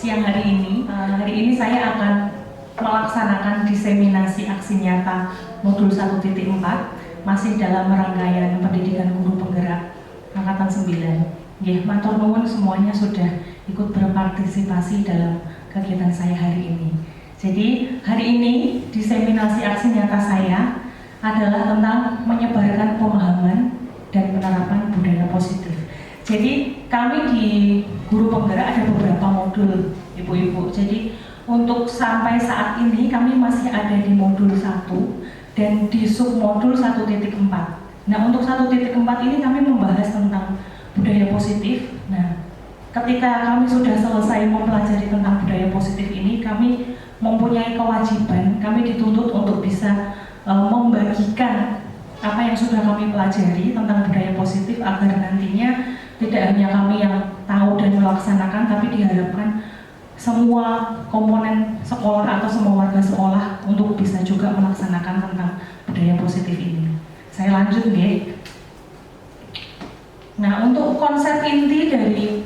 Siang hari ini saya akan melaksanakan diseminasi aksi nyata modul 1.4 masih dalam rangkaian pendidikan guru penggerak angkatan 9. Nggih, matur nuwun semuanya sudah ikut berpartisipasi dalam kegiatan saya hari ini. Jadi hari ini diseminasi aksi nyata saya adalah tentang menyebarkan pemahaman dan penerapan budaya positif. Jadi kami di Guru Penggerak ada beberapa modul, Ibu-Ibu. Jadi untuk sampai saat ini kami masih ada di modul 1 dan di submodul 1.4. Nah, untuk 1.4 ini kami membahas tentang budaya positif. Nah, ketika kami sudah selesai mempelajari tentang budaya positif ini, kami mempunyai kewajiban, kami dituntut untuk bisa membagikan apa yang sudah kami pelajari tentang budaya positif agar nantinya tidak hanya kami yang tahu dan melaksanakan, tapi diharapkan semua komponen sekolah atau semua warga sekolah untuk bisa juga melaksanakan tentang budaya positif ini. Saya lanjut, nggih. Nah, untuk konsep inti dari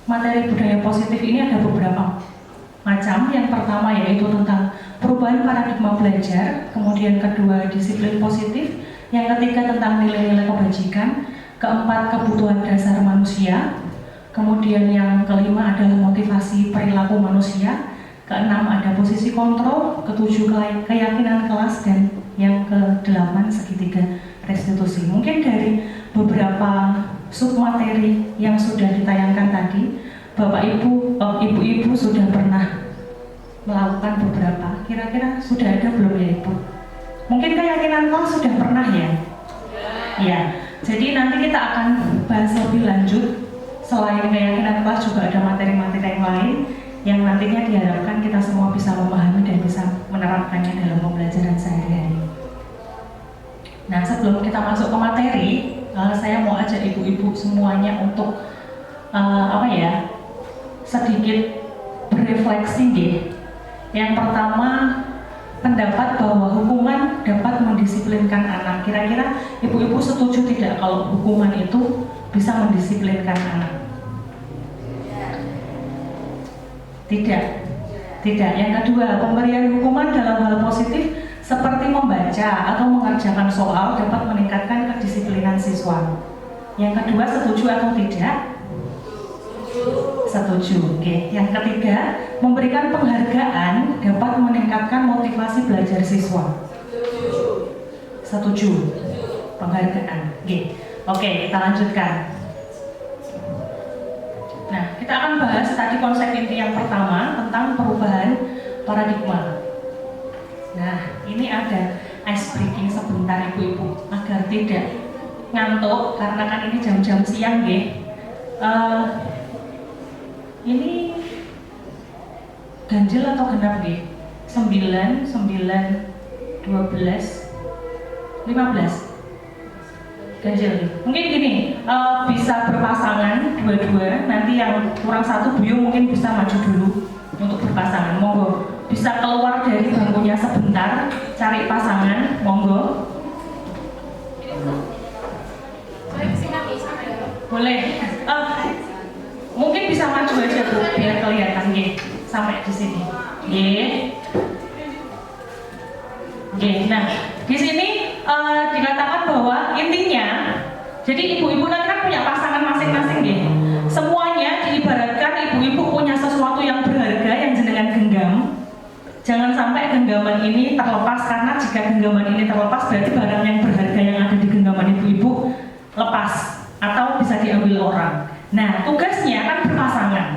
materi budaya positif ini ada beberapa macam. Yang pertama yaitu tentang perubahan paradigma belajar, kemudian kedua disiplin positif, yang ketiga tentang nilai-nilai kebajikan, keempat kebutuhan dasar manusia, kemudian yang kelima adalah motivasi perilaku manusia, keenam ada posisi kontrol, ketujuh keyakinan kelas, dan yang kedelapan segitiga restitusi. Mungkin dari beberapa submateri yang sudah ditayangkan tadi, Bapak Ibu, Ibu-Ibu sudah pernah melakukan beberapa. Kira-kira sudah ada belum ya Ibu? Mungkin keyakinan kelas sudah pernah ya? Ya. Jadi nanti kita akan bahas lebih lanjut. Selain keyakinan kelas juga ada materi-materi yang lain yang nantinya diharapkan kita semua bisa memahami dan bisa menerapkannya dalam pembelajaran sehari-hari. Nah, sebelum kita masuk ke materi, saya mau ajak ibu-ibu semuanya untuk sedikit berefleksi deh. Yang pertama, pendapat bahwa hukuman dapat mendisiplinkan anak. Kira-kira ibu-ibu setuju tidak kalau hukuman itu bisa mendisiplinkan anak? Tidak. Yang kedua, pemberian hukuman dalam hal positif seperti membaca atau mengerjakan soal dapat meningkatkan kedisiplinan siswa. Yang kedua, setuju atau tidak? Setuju. Oke. Yang ketiga, memberikan penghargaan dapat meningkatkan motivasi belajar siswa. Setuju. Penghargaan. Oke, kita lanjutkan. Nah, kita akan bahas tadi konsep inti yang pertama tentang perubahan paradigma. Nah, ini ada ice breaking sebentar Ibu-Ibu agar tidak ngantuk karena kan ini jam-jam siang nggih. Ini ganjil atau genap nggih? 9, 12, 15. Ganjil nih. Mungkin gini, bisa berpasangan dua-dua. Nanti yang kurang satu buyung mungkin bisa maju dulu untuk berpasangan. Monggo. Bisa keluar dari bangkunya sebentar, cari pasangan. Monggo. Boleh. Mungkin bisa maju aja Bu, biar kelihatan nggih. Sampai di sini. Nah, di sini dikatakan bahwa intinya, jadi ibu-ibu nanti kan punya pasangan masing-masing nggih. Semuanya diibaratkan ibu-ibu punya sesuatu yang berharga yang jenengan genggam. Jangan sampai genggaman ini terlepas, karena jika genggaman ini terlepas berarti barang yang berharga yang ada di genggaman ibu-ibu lepas atau bisa diambil orang. Nah, tugasnya kan berpasangan.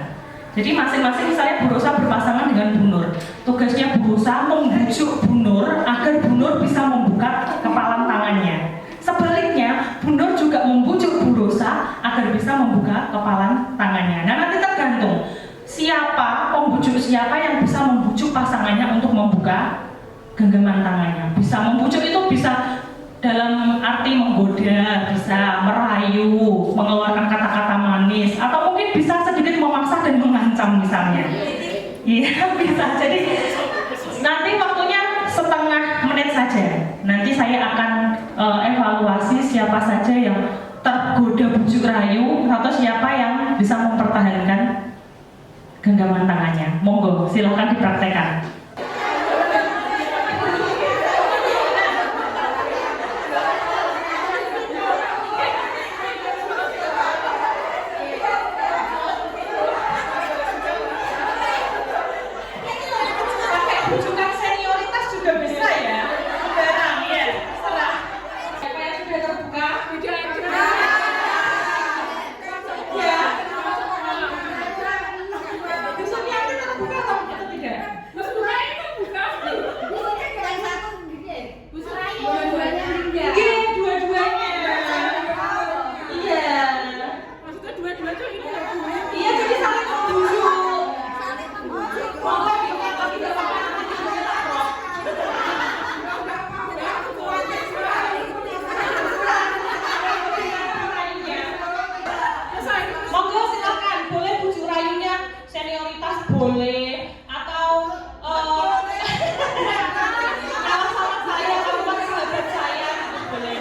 Jadi masing-masing misalnya Bu Rosa berpasangan dengan Bu Nur. Tugasnya Bu Rosa membujuk Bu Nur agar Bu Nur bisa membuka kepalan tangannya. Sebaliknya, Bu Nur juga membujuk Bu Rosa agar bisa membuka kepalan tangannya. Nah, nanti tergantung siapa pembujuk siapa yang bisa membujuk pasangannya untuk membuka genggaman tangannya. Bisa membujuk itu bisa dalam arti menggoda, bisa merayu, mengeluarkan kata-kata manis, atau mungkin bisa sedikit memaksa dan mengancam misalnya. Iya, bisa. Jadi nanti waktunya setengah menit saja. Nanti saya akan evaluasi siapa saja yang tergoda bujuk rayu atau siapa yang bisa mempertahankan genggaman tangannya. Monggo, silakan dipraktekkan. Bujukan senioritas juga bisa ya, barang ya, serah. Siapa yang sudah terbuka? Ya. Besok yang terbuka atau tidak? Oke, dua-duanya. Iya. Maksudnya dua-duanya ini ya? Iya, jadi saling membujuk. Monggo silakan, boleh bujuk rayunya senioritas boleh atau kalau sama saya, kalau pakai sahabat saya boleh.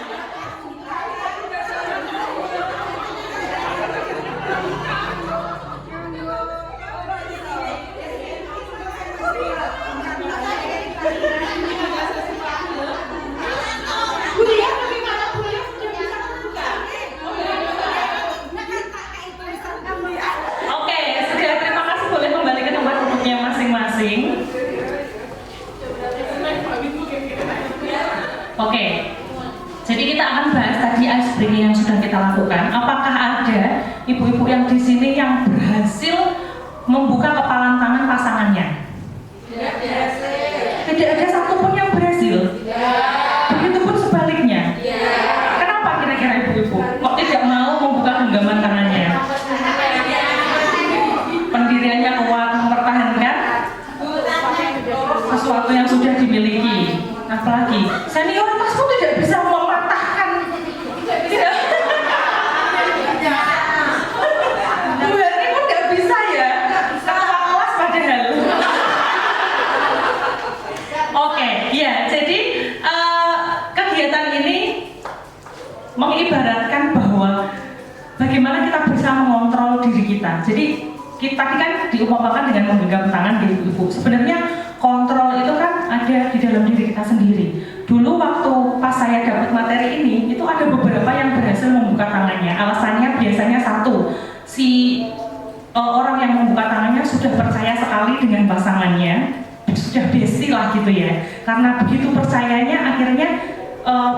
Bulia bagaimana? Bulia sudah bisa membuka? Oke, sudah, terima kasih, boleh kembali ke tempat duduknya masing-masing. Oke, jadi kita akan bahas tadi ice breaking yang sudah kita lakukan. Apakah ada ibu-ibu yang di sini yang berhasil membuka kepalan tangan pasangannya? Tidak ada satupun yang berhasil. Begitupun sebaliknya. Kenapa kira-kira ibu-ibu kok tidak mau membuka genggaman tangannya? Pendiriannya kuat, mempertahankan sesuatu yang sudah dimiliki. Apalagi senioritasmu tidak bisa mematahkan. Tidak. Bu Hari pun nggak bisa ya. Ketua kelas padahal. Oke, ya. Jadi kegiatan ini mengibaratkan bahwa bagaimana kita bisa mengontrol diri kita. Jadi kita kan diumpamakan dengan menggenggam tangan di ibu. Sebenarnya kontrol itu kan ada di dalam diri kita sendiri. Dulu waktu pas saya dapat materi ini, itu ada beberapa yang berhasil membuka tangannya. Alasannya biasanya satu, si orang yang membuka tangannya sudah percaya sekali dengan pasangannya, sudah besi lah gitu ya. Karena begitu percayanya, akhirnya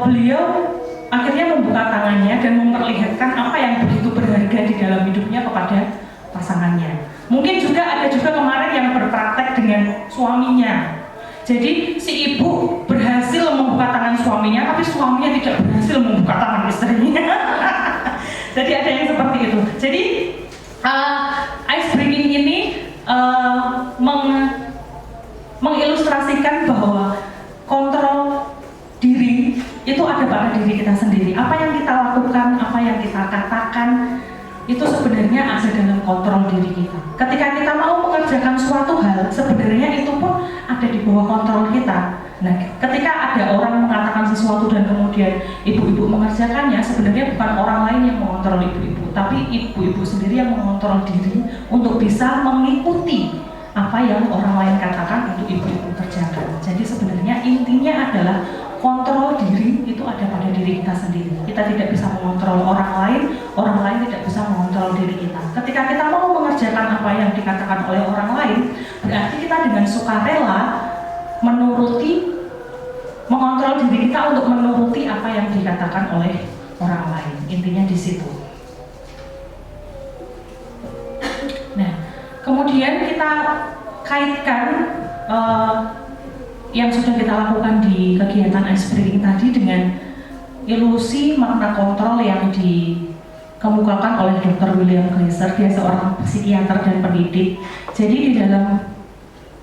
beliau akhirnya membuka tangannya dan memperlihatkan apa yang begitu berharga di dalam hidupnya kepada pasangannya. Mungkin juga ada juga kemarin yang berpraktek dengan suaminya. Jadi si ibu berhasil membuka tangan suaminya, tapi suaminya tidak berhasil membuka tangan istrinya. Jadi ada yang seperti itu. Jadi ice breaking ini mengilustrasikan bahwa kontrol diri itu ada pada diri kita sendiri. Apa yang kita lakukan, apa yang kita katakan, itu sebenarnya ada dalam kontrol diri kita. Ketika kita mau mengerjakan suatu hal, sebenarnya itu pun ada di bawah kontrol kita. Nah, ketika ada orang mengatakan sesuatu dan kemudian ibu-ibu mengerjakannya, sebenarnya bukan orang lain yang mengontrol ibu-ibu, tapi ibu-ibu sendiri yang mengontrol diri untuk bisa mengikuti apa yang orang lain katakan untuk ibu-ibu kerjakan. Jadi sebenarnya intinya adalah kontrol diri itu ada pada diri kita sendiri. Kita tidak bisa mengontrol orang lain tidak bisa mengontrol diri kita. Ketika kita mau mengerjakan apa yang dikatakan oleh orang lain, berarti kita dengan sukarela mengontrol diri kita untuk menuruti apa yang dikatakan oleh orang lain. Intinya di situ. Nah, kemudian kaitkan yang sudah kita lakukan di kegiatan ice breaking tadi dengan ilusi makna kontrol yang dikemukakan oleh Dr. William Glasser. Dia seorang psikiater dan pendidik. Jadi di dalam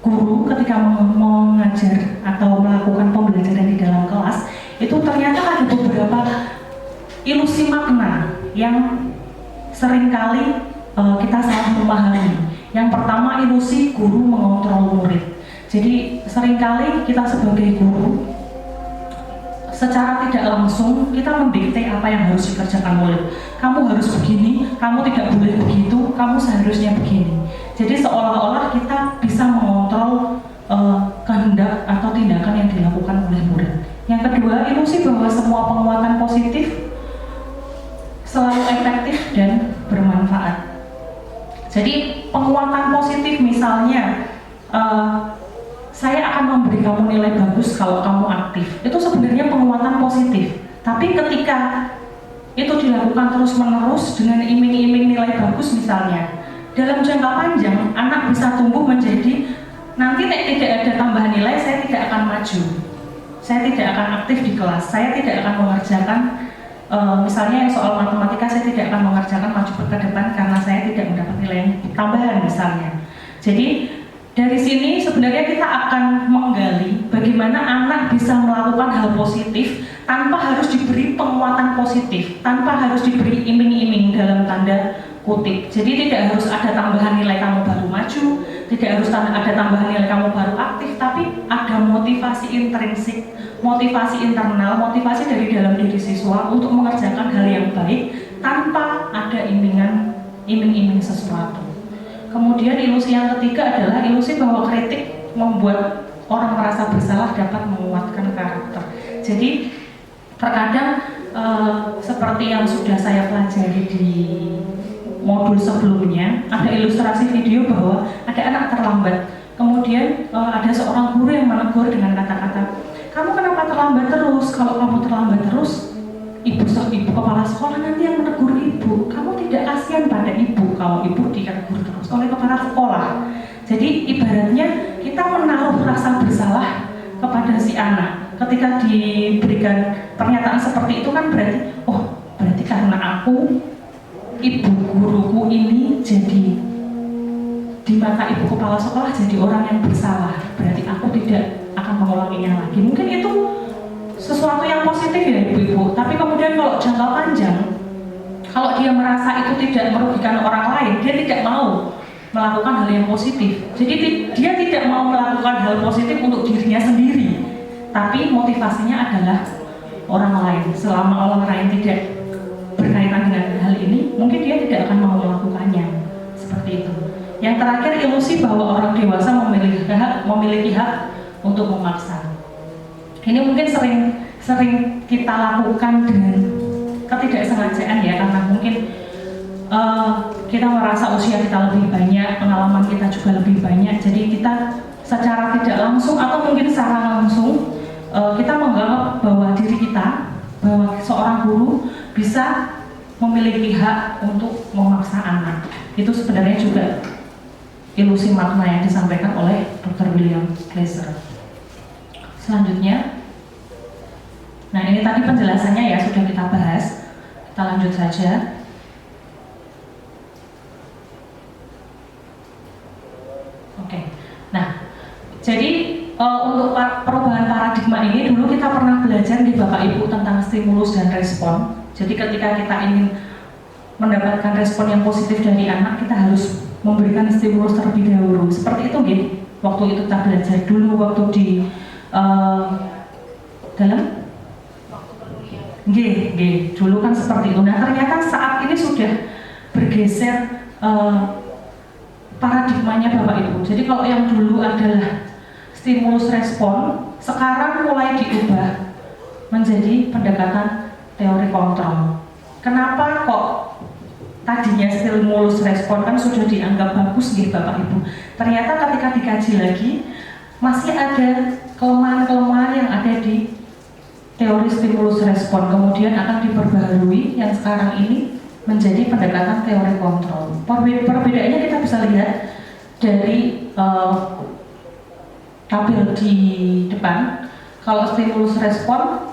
guru ketika mengajar atau melakukan pembelajaran di dalam kelas, itu ternyata ada beberapa ilusi makna yang seringkali kita salah memahami. Yang pertama, ilusi guru mengontrol murid. Jadi seringkali kita sebagai guru secara tidak langsung kita mendikte apa yang harus dikerjakan murid. Kamu harus begini, kamu tidak boleh begitu, kamu seharusnya begini. Jadi seolah-olah kita bisa mengontrol kehendak atau tindakan yang dilakukan oleh murid. Yang kedua, ilusi bahwa semua penguatan positif selalu efektif dan bermanfaat. Jadi penguatan positif misalnya, saya akan memberi kamu nilai bagus kalau kamu aktif. Itu sebenarnya penguatan positif. Tapi ketika itu dilakukan terus-menerus dengan iming-iming nilai bagus misalnya, dalam jangka panjang anak bisa tumbuh menjadi, nanti tidak ada tambahan nilai, saya tidak akan maju. Saya tidak akan aktif di kelas, saya tidak akan mengerjakan misalnya yang soal matematika, saya tidak akan mengerjakan maju ke depan karena saya tidak mendapat nilai yang tambahan misalnya. Jadi dari sini sebenarnya kita akan menggali bagaimana anak bisa melakukan hal positif tanpa harus diberi penguatan positif, tanpa harus diberi iming-iming dalam tanda kutip. Jadi tidak harus ada tambahan nilai kamu baru maju, tidak harus ada tambahan nilai kamu baru aktif, tapi ada motivasi intrinsik, motivasi internal, motivasi dari dalam diri siswa untuk mengerjakan hal yang baik tanpa ada iming-iming sesuatu. Kemudian ilusi yang ketiga adalah ilusi bahwa kritik membuat orang merasa bersalah dapat menguatkan karakter. Jadi terkadang seperti yang sudah saya pelajari di modul sebelumnya, ada ilustrasi video bahwa ada anak terlambat. Kemudian ada seorang guru yang menegur dengan kata-kata, kamu kenapa terlambat terus? Kalau kamu terlambat terus, ibu kepala sekolah nanti yang menegur ibu. Kamu tidak kasihan pada ibu kalau ibu ditegur terus oleh kepala sekolah. Jadi ibaratnya kita menaruh rasa bersalah kepada si anak. Ketika diberikan pernyataan seperti itu kan berarti, oh berarti karena aku, ibu guruku ini jadi di mata ibu kepala sekolah jadi orang yang bersalah. Berarti aku tidak akan mengulanginya lagi. Mungkin itu sesuatu yang positif ya ibu-ibu, tapi kemudian kalau jangka panjang, kalau dia merasa itu tidak merugikan orang lain, dia tidak mau melakukan hal yang positif. Jadi dia tidak mau melakukan hal positif untuk dirinya sendiri, tapi motivasinya adalah orang lain. Selama orang lain tidak berkaitan dengan hal ini, mungkin dia tidak akan mau melakukannya. Seperti itu. Yang terakhir, ilusi bahwa orang dewasa memiliki hak untuk memaksa. Ini mungkin sering kita lakukan dengan ketidaksengajaan ya, karena mungkin kita merasa usia kita lebih banyak, pengalaman kita juga lebih banyak, jadi kita secara tidak langsung atau mungkin secara langsung kita menganggap bahwa diri kita, bahwa seorang guru bisa memiliki hak untuk memaksa anak. Itu sebenarnya juga ilusi makna yang disampaikan oleh Dr. William Glasser. Selanjutnya, nah ini tadi penjelasannya ya sudah kita bahas, kita lanjut saja. Oke, nah jadi untuk perubahan paradigma ini dulu kita pernah belajar di Bapak Ibu tentang stimulus dan respon. Jadi ketika kita ingin mendapatkan respon yang positif dari anak, kita harus memberikan stimulus terlebih dahulu. Seperti itu gitu. Waktu itu kita belajar dulu waktu di dalam dulu kan seperti itu. Nah ternyata saat ini sudah bergeser paradigmanya Bapak Ibu. Jadi kalau yang dulu adalah stimulus respon, sekarang mulai diubah menjadi pendekatan teori kontrol. Kenapa kok tadinya stimulus respon kan sudah dianggap bagus gitu Bapak Ibu. Ternyata ketika dikaji lagi masih ada kelemahan-kelemahan yang ada di teori stimulus respon, kemudian akan diperbaharui yang sekarang ini menjadi pendekatan teori kontrol. Perbedaannya kita bisa lihat dari tabel di depan, kalau stimulus respon,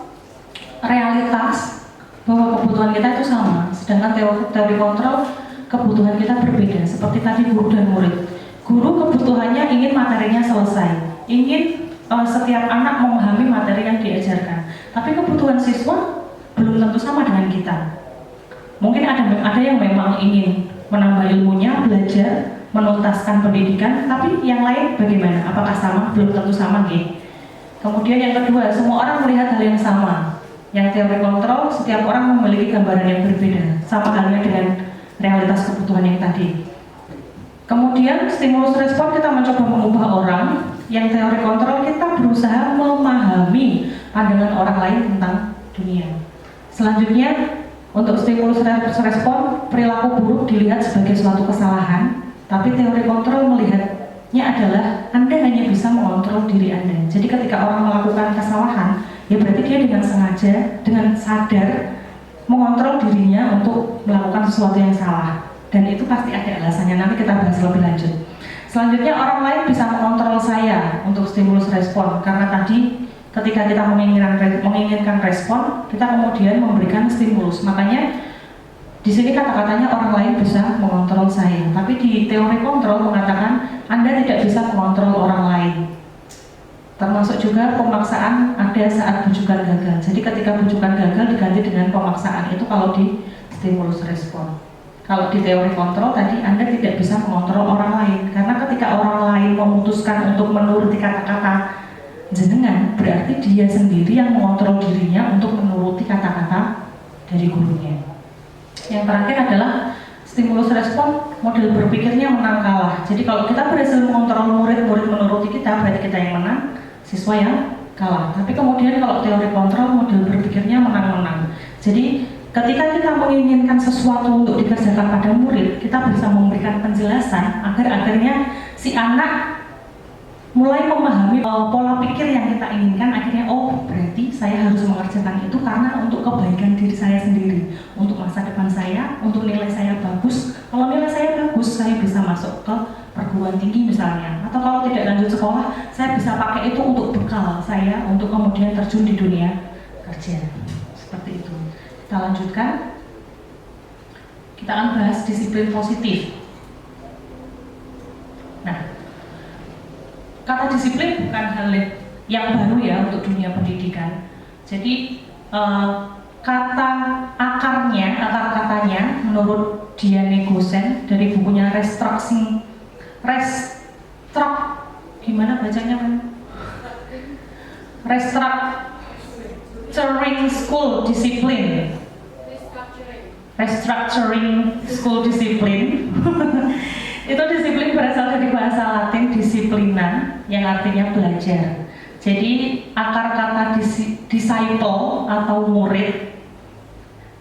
realitas bahwa kebutuhan kita itu sama, sedangkan teori kontrol kebutuhan kita berbeda. Seperti tadi guru dan murid, guru kebutuhannya ingin materinya selesai, ingin setiap anak memahami materi yang diajarkan, tapi kebutuhan siswa belum tentu sama dengan kita. Mungkin ada yang memang ingin menambah ilmunya, belajar, menuntaskan pendidikan, tapi yang lain bagaimana? Apakah sama? Belum tentu sama, gitu. Kemudian yang kedua, semua orang melihat hal yang sama. Yang teori kontrol, setiap orang memiliki gambaran yang berbeda, sama halnya dengan realitas kebutuhan yang tadi. Kemudian stimulus respon, kita mencoba mengubah orang. Yang teori kontrol, kita berusaha memahami pandangan orang lain tentang dunia. Selanjutnya, untuk stimulus respon, perilaku buruk dilihat sebagai suatu kesalahan, tapi teori kontrol melihatnya adalah Anda hanya bisa mengontrol diri Anda. Jadi ketika orang melakukan kesalahan, ya berarti dia dengan sengaja, dengan sadar mengontrol dirinya untuk melakukan sesuatu yang salah. Dan itu pasti ada alasannya, nanti kita bahas lebih lanjut. Selanjutnya, orang lain bisa mengontrol saya untuk stimulus respon, karena tadi ketika kita menginginkan respon, kita kemudian memberikan stimulus. Makanya di sini kata-katanya orang lain bisa mengontrol saya, tapi di teori kontrol mengatakan Anda tidak bisa mengontrol orang lain. Termasuk juga pemaksaan ada saat bujukan gagal. Jadi ketika bujukan gagal diganti dengan pemaksaan, itu kalau di stimulus respon. Kalau di teori kontrol tadi Anda tidak bisa mengontrol orang lain, karena ketika orang lain memutuskan untuk menuruti kata-kata jenengan, berarti dia sendiri yang mengontrol dirinya untuk menuruti kata-kata dari gurunya. Yang terakhir adalah stimulus respon, model berpikirnya menang kalah. Jadi kalau kita berhasil mengontrol murid menuruti kita, berarti kita yang menang, siswa yang kalah. Tapi kemudian kalau teori kontrol, model berpikirnya menang-menang. Jadi ketika kita menginginkan sesuatu untuk dikerjakan pada murid, kita bisa memberikan penjelasan agar akhirnya si anak mulai memahami pola pikir yang kita inginkan. Akhirnya, oh berarti saya harus mengerjakan itu karena untuk kebaikan diri saya sendiri, untuk masa depan saya, untuk nilai saya bagus. Kalau nilai saya bagus, saya bisa masuk ke perguruan tinggi misalnya, atau kalau tidak lanjut sekolah, saya bisa pakai itu untuk bekal saya untuk kemudian terjun di dunia kerja. Seperti itu. Kita lanjutkan. Kita akan bahas disiplin positif. Nah, kata disiplin bukan hal yang baru ya untuk dunia pendidikan. Jadi kata akar katanya menurut Diane Gosen dari bukunya gimana bacanya kan? Restructuring School Discipline. Restructuring School Discipline. Itu disiplin berasal dari bahasa Latin disiplina, yang artinya belajar. Jadi akar kata disciple atau murid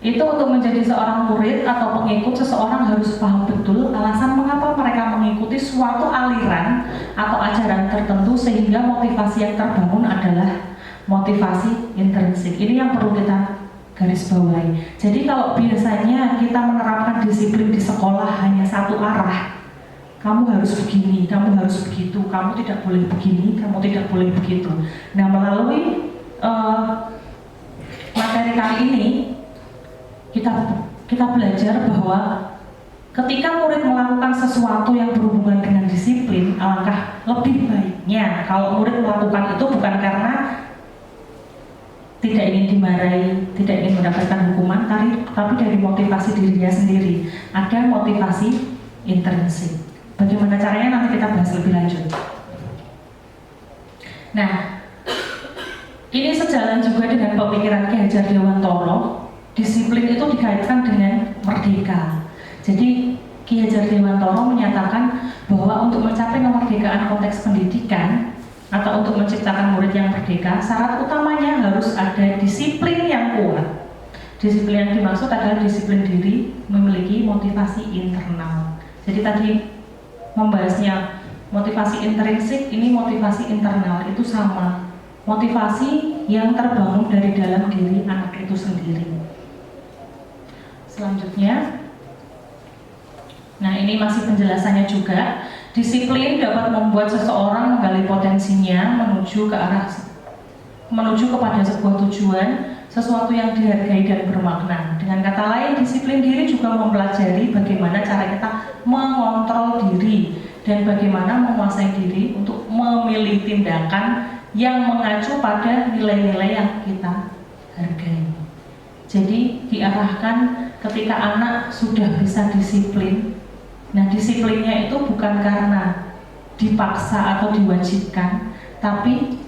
itu untuk menjadi seorang murid atau pengikut, seseorang harus paham betul alasan mengapa mereka mengikuti suatu aliran atau ajaran tertentu, sehingga motivasi yang terbangun adalah motivasi intrinsik. Ini yang perlu kita garis bawahi. Jadi kalau biasanya kita menerapkan disiplin di sekolah hanya satu arah, kamu harus begini, kamu harus begitu, kamu tidak boleh begini, kamu tidak boleh begitu. Nah, melalui materi kali ini kita belajar bahwa ketika murid melakukan sesuatu yang berhubungan dengan disiplin, alangkah lebih baiknya kalau murid melakukan itu bukan karena tidak ingin dimarahi, tidak ingin mendapatkan hukuman, tapi dari motivasi dirinya sendiri. Ada motivasi intrinsik. Bagaimana caranya nanti kita bahas lebih lanjut. Nah, ini sejalan juga dengan pemikiran Ki Hajar Dewantoro. Disiplin itu dikaitkan dengan merdeka. Jadi Ki Hajar Dewantoro menyatakan bahwa untuk mencapai kemerdekaan konteks pendidikan atau untuk menciptakan murid yang merdeka, syarat utamanya harus ada disiplin yang kuat. Disiplin yang dimaksud adalah disiplin diri, memiliki motivasi internal. Jadi tadi membahasnya motivasi intrinsik, ini motivasi internal, itu sama. Motivasi yang terbangun dari dalam diri anak itu sendiri. Selanjutnya, nah ini masih penjelasannya juga. Disiplin dapat membuat seseorang menggali potensinya menuju kepada sebuah tujuan, sesuatu yang dihargai dan bermakna. Dengan kata lain, disiplin diri juga mempelajari bagaimana cara kita mengontrol diri dan bagaimana menguasai diri untuk memilih tindakan yang mengacu pada nilai-nilai yang kita hargai. Jadi diarahkan ketika anak sudah bisa disiplin. Nah, disiplinnya itu bukan karena dipaksa atau diwajibkan, tapi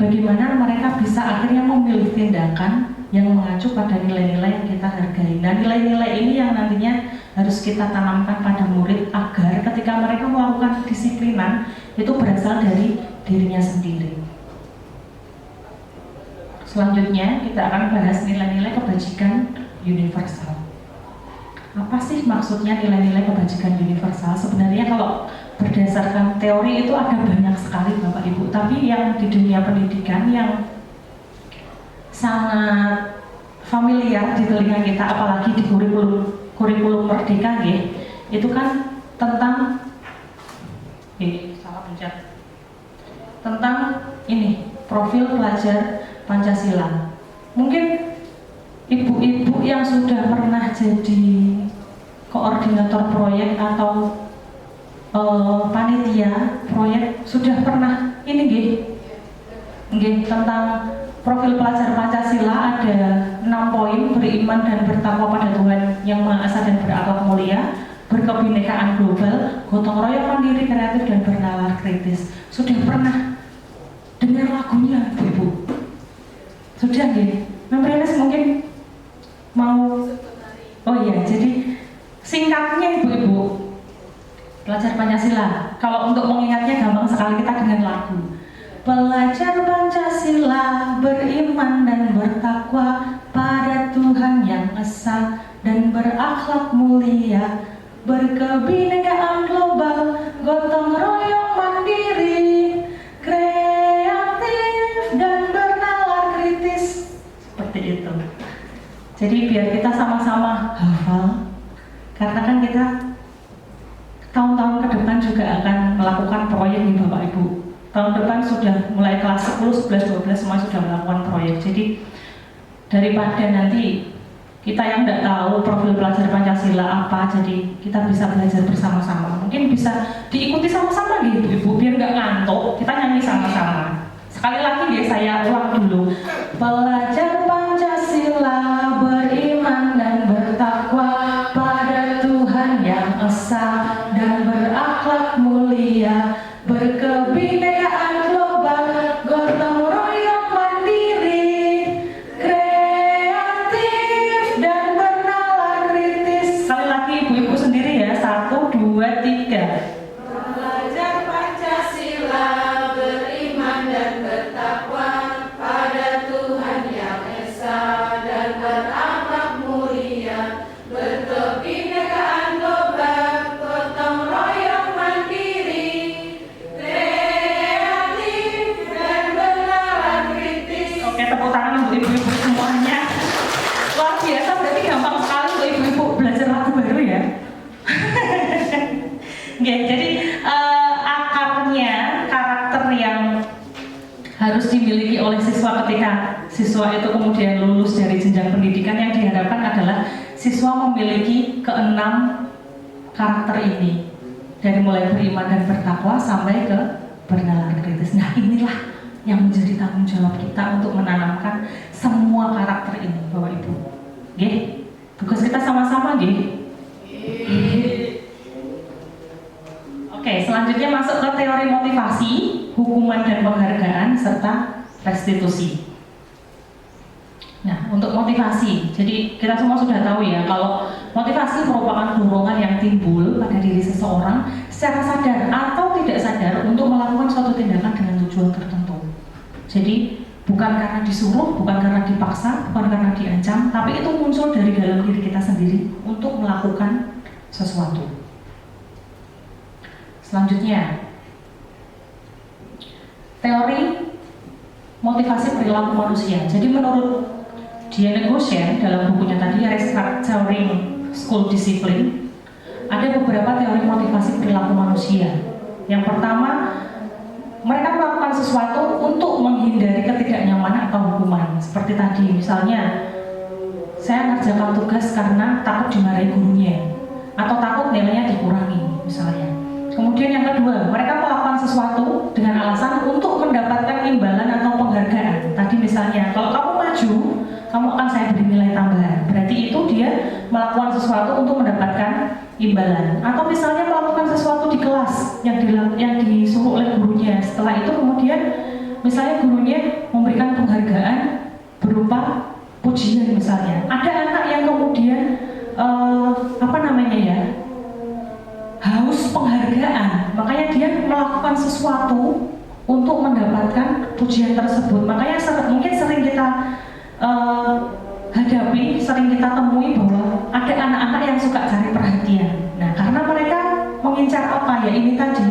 bagaimana mereka bisa akhirnya memilih tindakan yang mengacu pada nilai-nilai yang kita hargai. Nah, nilai-nilai ini yang nantinya harus kita tanamkan pada murid agar ketika mereka melakukan disiplinan itu berasal dari dirinya sendiri. Selanjutnya kita akan bahas nilai-nilai kebajikan universal. Apa sih maksudnya nilai-nilai kebajikan universal? Sebenarnya kalau berdasarkan teori itu ada banyak sekali Bapak Ibu, tapi yang di dunia pendidikan yang sangat familiar di telinga kita, apalagi di kurikulum Merdeka ya, itu kan tentang tentang ini profil pelajar Pancasila. Mungkin ibu-ibu yang sudah pernah jadi koordinator proyek atau panitia proyek sudah pernah ini tentang profil pelajar Pancasila ada 6 poin: beriman dan bertakwa pada Tuhan Yang Maha Esa dan berakhlak mulia, berkebinekaan global, gotong royong, mandiri, kreatif, dan bernalar kritis. Sudah pernah dengar lagunya ibu? Sudah nggih? Memberes mungkin mau. Oh iya, jadi singkatnya ibu-ibu, pelajar Pancasila. Kalau untuk mengingatnya gampang sekali, kita dengan lagu. Pelajar Pancasila beriman dan bertakwa pada Tuhan Yang Esa dan berakhlak mulia, berkebinekaan global, gotong royong, mandiri, kreatif, dan bernalar kritis. Seperti itu. Jadi biar kita sama-sama hafal, karena kan kita tahun-tahun ke depan juga akan melakukan proyek nih Bapak Ibu. Tahun depan sudah mulai kelas 10, 11, 12 semua sudah melakukan proyek. Jadi daripada nanti kita yang tidak tahu profil pelajar Pancasila apa, jadi kita bisa belajar bersama-sama. Mungkin bisa diikuti sama-sama gitu Ibu, biar nggak ngantuk. Kita nyanyi sama-sama. Sekali lagi ya, saya ulang dulu. Pelajar Pancasila beriman dan bertakwa pada Tuhan Yang Esa dan berakhlak mulia, berkebinekaan global, gotong royong, mandiri, kreatif, dan bernalar kritis. Sekali lagi ibu-ibu sendiri ya, 1, 2, 3. Pelajar Pancasila beriman dan bertakwa pada Tuhan Yang Esa dan berakhlak mulia, berkebinekaan global, gotong royong, mandiri, kreatif, dan bernalar kritis. Oke, tepuk tangan untuk ibu-ibu semuanya. Luar biasa, berarti gampang sekali untuk ibu-ibu belajar lagu baru ya. Oke, jadi akarnya, karakter yang harus dimiliki oleh siswa ketika siswa itu kemudian lulus dari jenjang pendidikan, yang diharapkan adalah siswa memiliki ke-6 karakter ini, dari mulai beriman dan bertakwa sampai ke bernalar kritis. Nah, inilah yang menjadi tanggung jawab kita untuk menanamkan semua karakter ini, Bapak Ibu. Oke, tugas kita sama-sama, nggih. Oke, selanjutnya masuk ke teori motivasi, hukuman dan penghargaan, serta restitusi. Nah, untuk motivasi, jadi kita semua sudah tahu ya, kalau motivasi merupakan dorongan yang timbul pada diri seseorang secara sadar atau tidak sadar untuk melakukan suatu tindakan dengan tujuan tertentu. Jadi, bukan karena disuruh, bukan karena dipaksa, bukan karena diancam, tapi itu muncul dari dalam diri kita sendiri untuk melakukan sesuatu. Selanjutnya, teori motivasi perilaku manusia. Jadi menurut Diana Goshen dalam bukunya tadi, Restructuring School Discipline, ada beberapa teori motivasi perilaku manusia. Yang pertama, mereka melakukan sesuatu untuk menghindari ketidaknyamanan atau hukuman. Seperti tadi, misalnya saya ngerjakan tugas karena takut dimarahi gurunya atau takut nilainya dikurangi misalnya. Kemudian yang kedua, mereka melakukan sesuatu dengan alasan untuk mendapatkan imbalan atau penghargaan. Tadi misalnya, kalau kamu maju, kamu akan saya beri nilai tambahan. Berarti itu dia melakukan sesuatu untuk mendapatkan imbalan. Atau misalnya melakukan sesuatu di kelas yang disuruh oleh gurunya. Setelah itu kemudian misalnya gurunya memberikan penghargaan berupa pujian misalnya. Ada anak yang kemudian haus penghargaan, makanya dia melakukan sesuatu untuk mendapatkan pujian tersebut. Makanya mungkin sering kita hadapi, sering kita temui bahwa ada anak-anak yang suka cari perhatian. Nah, karena mereka mengincar apa ya, ini tadi,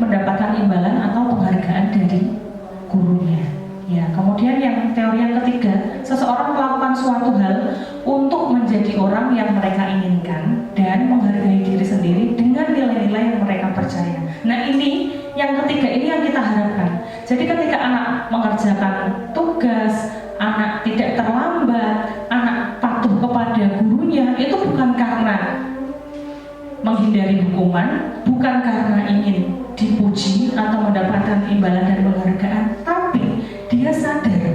mendapatkan imbalan atau penghargaan dari gurunya. Ya, kemudian yang teori yang ketiga, seseorang melakukan suatu hal untuk menjadi orang yang mereka inginkan dan menghargai diri sendiri dengan nilai-nilai yang mereka percaya. Nah, ini yang ketiga, ini yang kita harapkan. Jadi ketika anak mengerjakan tugas, anak tidak terlambat, anak patuh kepada gurunya, itu bukan karena menghindari hukuman, bukan karena ingin dipuji atau mendapatkan imbalan dan penghargaan, tapi dia sadar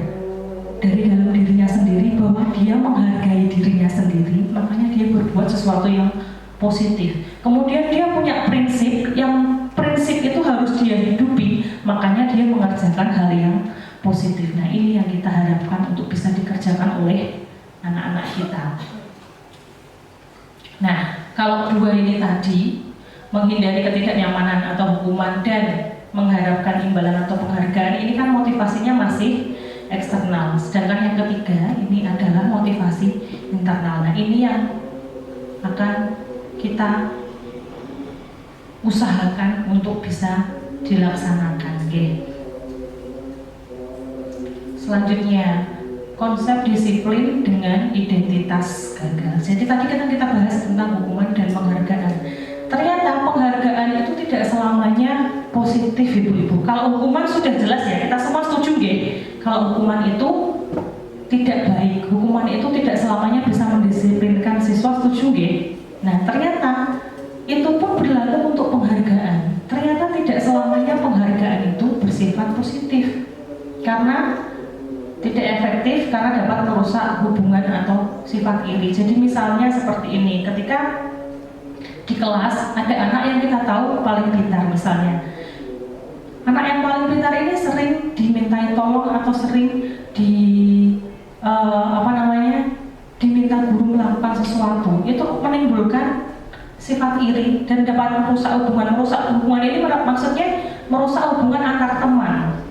dari dalam dirinya sendiri bahwa dia menghargai dirinya sendiri, makanya dia berbuat sesuatu yang positif. Kemudian dia punya prinsip, yang prinsip itu harus dia hidupi, makanya dia mengerjakan hal yang positif. Nah, ini yang kita harapkan untuk bisa dikerjakan oleh anak-anak kita. Nah, kalau dua ini tadi, menghindari ketidaknyamanan atau hukuman dan mengharapkan imbalan atau penghargaan, ini kan motivasinya masih eksternal. Sedangkan yang ketiga, ini adalah motivasi internal. Nah, ini yang akan kita usahakan untuk bisa dilaksanakan. Selanjutnya, konsep disiplin dengan identitas gagal. Jadi tadi kan kita bahas tentang hukuman dan penghargaan. Ternyata penghargaan itu tidak selamanya positif, ibu-ibu. Kalau hukuman sudah jelas ya, kita semua setuju nggih. Kalau hukuman itu tidak baik, hukuman itu tidak selamanya bisa mendisiplinkan siswa, setuju nggih. Nah, ternyata itu pun berlaku untuk penghargaan. Ternyata tidak selamanya penghargaan itu bersifat positif, karena tidak efektif, karena dapat merusak hubungan atau sifat iri. Jadi misalnya seperti ini, ketika di kelas ada anak yang kita tahu paling pintar misalnya. Anak yang paling pintar ini sering dimintai tolong atau sering diminta guru melakukan sesuatu. Itu menimbulkan sifat iri dan dapat merusak hubungan. Merusak hubungan ini maksudnya merusak hubungan antar teman.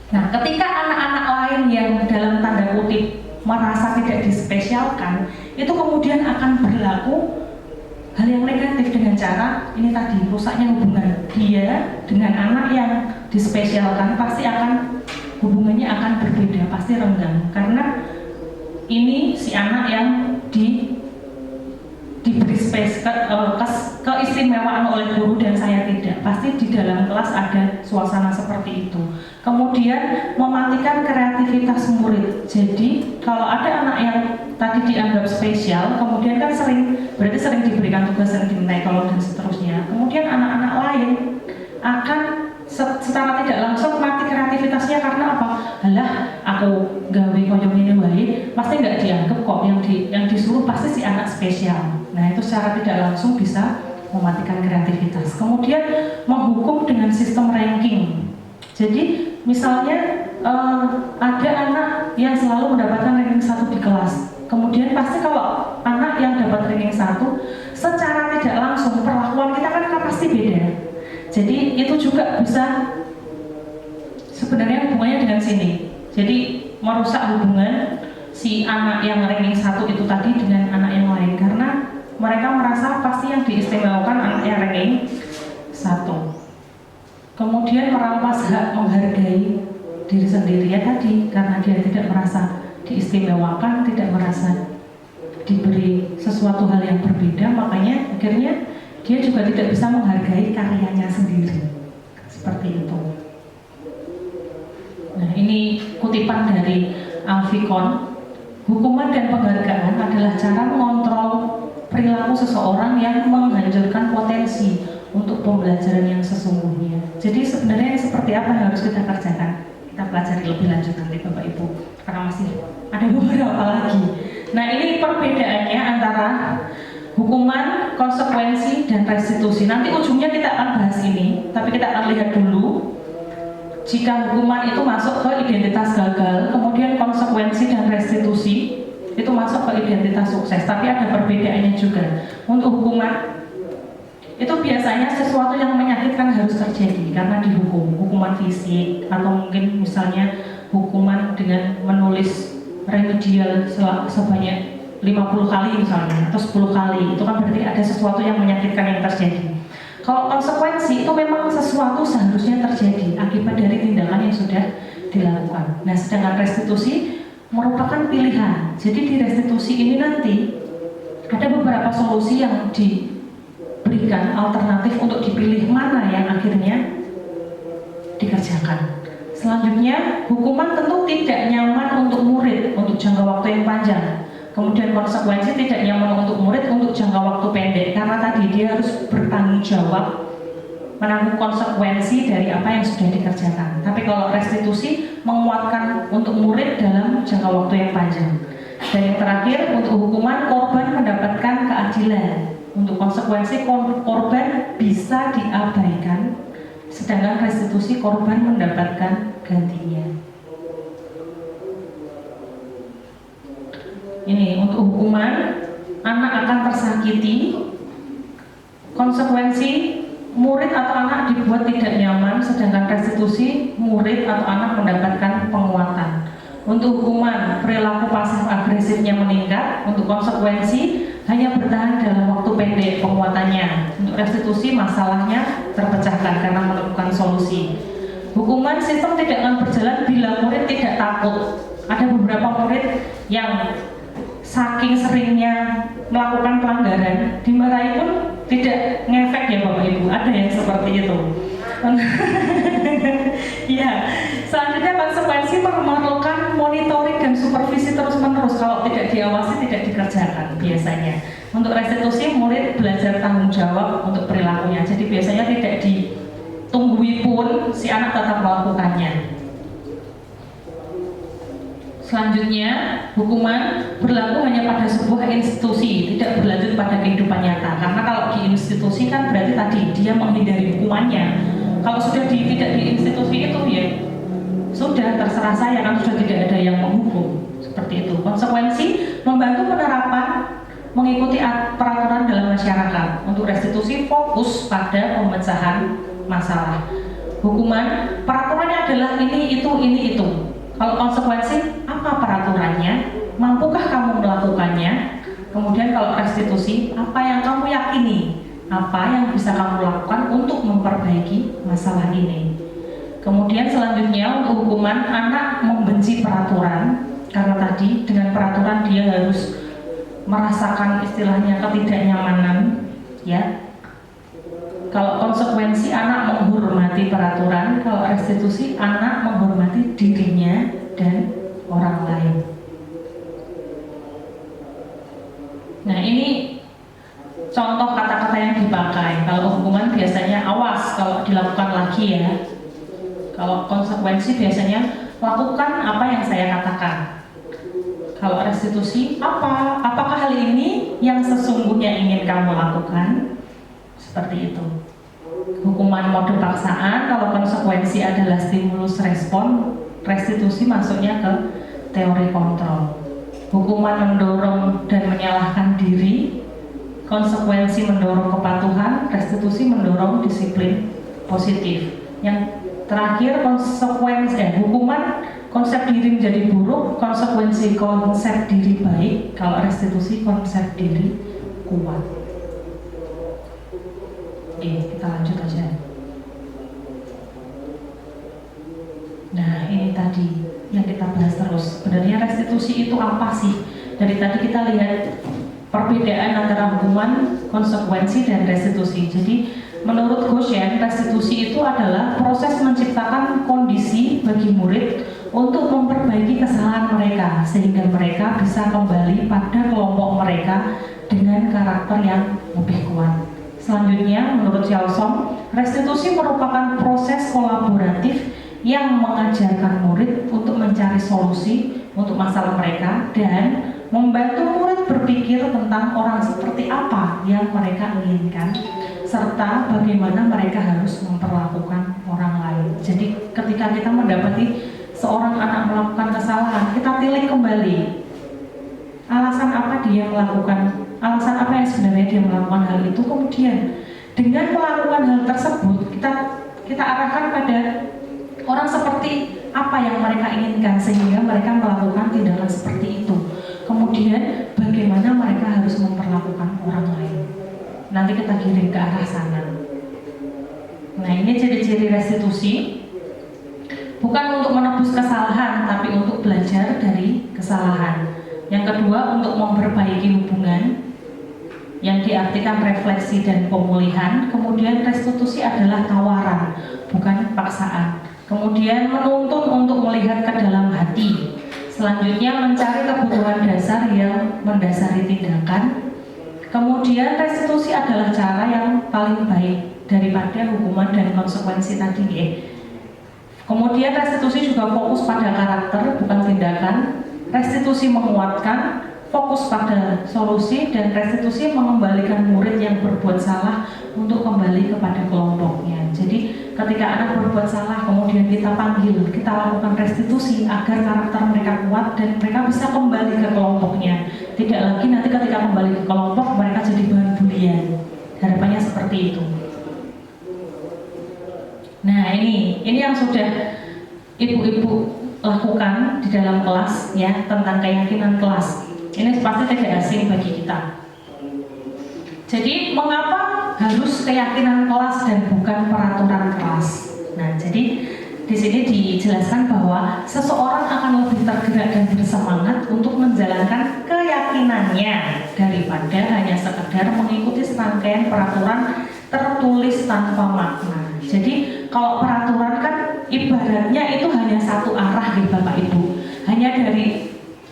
Nah, ketika anak-anak lain yang dalam tanda kutip merasa tidak dispesialkan, itu kemudian akan berlaku hal yang negatif dengan cara ini tadi, rusaknya hubungan. Dia dengan anak yang dispesialkan pasti akan hubungannya akan berbeda, pasti renggang, karena ini si anak yang diberi keistimewaan oleh guru dan saya tidak. Pasti di dalam kelas ada suasana seperti itu. Kemudian mematikan kreativitas murid. Jadi kalau ada anak yang tadi dianggap spesial, kemudian kan berarti sering diberikan tugas, sering dimintai tolong dan seterusnya. Kemudian anak-anak lain akan secara tidak langsung mati kreativitasnya karena apa? Halah, aku gawe koyo ngene wae, pasti nggak dianggap kok, yang disuruh pasti si anak spesial. Nah, itu secara tidak langsung bisa mematikan kreativitas. Kemudian menghukum dengan sistem ranking. Jadi misalnya ada anak yang selalu mendapatkan ranking 1 di kelas. Kemudian pasti kalau anak yang dapat ranking 1, secara tidak langsung perlakuan kita kan pasti beda. Jadi itu juga bisa sebenarnya hubungannya dengan sini. Jadi merusak hubungan si anak yang ranking 1 itu tadi dengan anak yang lain, karena mereka merasa pasti yang diistimewakan anak yang ranking 1. Kemudian merampas hak menghargai diri sendiri ya tadi, karena dia tidak merasa diistimewakan, tidak merasa diberi sesuatu hal yang berbeda, makanya akhirnya dia juga tidak bisa menghargai karyanya sendiri. Seperti itu. Nah, ini kutipan dari Alfikon. Hukuman dan penghargaan adalah cara mengontrol perilaku seseorang yang menghancurkan potensi untuk pembelajaran yang sesungguhnya. Jadi sebenarnya seperti apa yang harus kita kerjakan? Kita pelajari lebih lanjut nanti Bapak Ibu, karena masih ada beberapa lagi. Nah, ini perbedaannya antara hukuman, konsekuensi, dan restitusi. Nanti ujungnya kita akan bahas ini, tapi kita akan lihat dulu. Jika hukuman itu masuk ke identitas gagal, kemudian konsekuensi dan restitusi itu masuk ke identitas sukses. Tapi ada perbedaannya juga. Untuk hukuman itu biasanya sesuatu yang menyakitkan harus terjadi karena dihukum, hukuman fisik atau mungkin misalnya hukuman dengan menulis remedial sebanyak 50 kali misalnya atau 10 kali. Itu kan berarti ada sesuatu yang menyakitkan yang terjadi. Kalau konsekuensi itu memang sesuatu seharusnya terjadi akibat dari tindakan yang sudah dilakukan. Nah, sedangkan restitusi merupakan pilihan. Jadi di restitusi ini nanti ada beberapa solusi yang diberikan alternatif untuk dipilih mana yang akhirnya dikerjakan. Selanjutnya, hukuman tentu tidak nyaman untuk murid untuk jangka waktu yang panjang. Kemudian konsekuensi tidak nyaman untuk murid untuk jangka waktu pendek karena tadi dia harus bertanggung jawab menanggung konsekuensi dari apa yang sudah dikerjakan. Tapi kalau restitusi menguatkan untuk murid dalam jangka waktu yang panjang. Dan yang terakhir, untuk hukuman korban mendapatkan keadilan. Untuk konsekuensi korban bisa diabaikan, sedangkan restitusi korban mendapatkan gantinya. Ini untuk hukuman, anak akan tersakiti. Konsekuensi, murid atau anak dibuat tidak nyaman, sedangkan restitusi, murid atau anak mendapatkan penguatan. Untuk hukuman, perilaku pasif agresifnya meningkat. Untuk konsekuensi, hanya bertahan dalam waktu pendek penguatannya. Untuk restitusi, masalahnya terpecahkan karena menemukan solusi. Hukuman, sistem tidak akan berjalan bila murid tidak takut. Ada beberapa murid yang saking seringnya melakukan pelanggaran, dimarahi pun tidak ngefek ya Bapak Ibu. Ada yang seperti itu. Ya, selanjutnya konsekuensi memerlukan monitoring dan supervisi terus-menerus. Kalau tidak diawasi tidak dikerjakan biasanya. Untuk restitusi, murid belajar tanggung jawab untuk perilakunya. Jadi biasanya tidak ditunggui pun si anak tetap melakukannya. Selanjutnya, hukuman berlaku hanya pada sebuah institusi, tidak berlanjut pada kehidupan nyata. Karena kalau di institusi kan berarti tadi dia menghindari hukumannya. Kalau sudah tidak di institusi itu ya sudah terserah saya, kan sudah tidak ada yang menghukum. Seperti itu. Konsekuensi membantu penerapan mengikuti peraturan dalam masyarakat. Untuk restitusi fokus pada pemecahan masalah. Hukuman peraturannya adalah ini itu. Kalau konsekuensi, apa peraturannya? Mampukah kamu melakukannya? Kemudian kalau restitusi, apa yang kamu yakini? Apa yang bisa kamu lakukan untuk memperbaiki masalah ini? Kemudian selanjutnya untuk hukuman, anak membenci peraturan. Karena tadi dengan peraturan dia harus merasakan istilahnya ketidaknyamanan, ya. Kalau konsekuensi, anak menghormati peraturan. Kalau restitusi, anak menghormati dirinya dan orang lain. Nah, ini contoh kata-kata yang dipakai. Kalau hukuman biasanya awas kalau dilakukan lagi ya. Kalau konsekuensi biasanya lakukan apa yang saya katakan. Kalau restitusi, apakah hal ini yang sesungguhnya ingin kamu lakukan? Seperti itu. Hukuman mode paksaan, kalau konsekuensi adalah stimulus respon, restitusi masuknya ke teori kontrol. Hukuman mendorong dan menyalahkan diri, konsekuensi mendorong kepatuhan, restitusi mendorong disiplin positif. Yang terakhir hukuman konsep diri menjadi buruk, konsekuensi konsep diri baik, kalau restitusi konsep diri kuat. Oke, kita lanjut aja. Nah, ini tadi yang kita bahas terus. Sebenarnya restitusi itu apa sih? Dari tadi kita lihat perbedaan antara hukuman konsekuensi, dan restitusi. Jadi menurut Goshen, restitusi itu adalah proses menciptakan kondisi bagi murid untuk memperbaiki kesalahan mereka sehingga mereka bisa kembali pada kelompok mereka dengan karakter yang lebih kuat. Selanjutnya, menurut Xiaosong, restitusi merupakan proses kolaboratif yang mengajarkan murid untuk mencari solusi untuk masalah mereka dan membantu murid berpikir tentang orang seperti apa yang mereka inginkan serta bagaimana mereka harus memperlakukan orang lain. Jadi ketika kita mendapati seorang anak melakukan kesalahan, kita tilik kembali alasan apa dia melakukan, alasan apa yang sebenarnya dia melakukan hal itu. Kemudian dengan melakukan hal tersebut kita arahkan pada orang seperti apa yang mereka inginkan sehingga mereka melakukan tindakan seperti itu. Kemudian bagaimana mereka harus memperlakukan orang lain. Nanti kita kirim ke arah sana. Nah, ini ciri-ciri restitusi. Bukan untuk menebus kesalahan, tapi untuk belajar dari kesalahan. Yang kedua, untuk memperbaiki hubungan, yang diartikan refleksi dan pemulihan. Kemudian restitusi adalah tawaran, bukan paksaan. Kemudian menuntun untuk melihat ke dalam hati. Selanjutnya mencari kebutuhan dasar yang mendasari tindakan. Kemudian restitusi adalah cara yang paling baik daripada hukuman dan konsekuensi tadi ya. Kemudian restitusi juga fokus pada karakter bukan tindakan. Restitusi menguatkan, fokus pada solusi, dan restitusi mengembalikan murid yang berbuat salah untuk kembali kepada kelompoknya. Jadi ketika anak berbuat salah kemudian kita panggil, kita lakukan restitusi agar karakter mereka kuat dan mereka bisa kembali ke kelompoknya. Tidak lagi nanti ketika kembali ke kelompok mereka jadi bahan bulian. Harapannya seperti itu. Nah, ini yang sudah ibu-ibu lakukan di dalam kelas ya, tentang keyakinan kelas. Ini pasti tidak asing bagi kita. Jadi mengapa harus keyakinan kelas dan bukan peraturan kelas? Nah, jadi di sini dijelaskan bahwa seseorang akan lebih tergerak dan bersemangat untuk menjalankan keyakinannya daripada hanya sekedar mengikuti serangkaian peraturan tertulis tanpa makna. Jadi kalau peraturan kan ibaratnya itu hanya satu arah gitu Bapak Ibu, hanya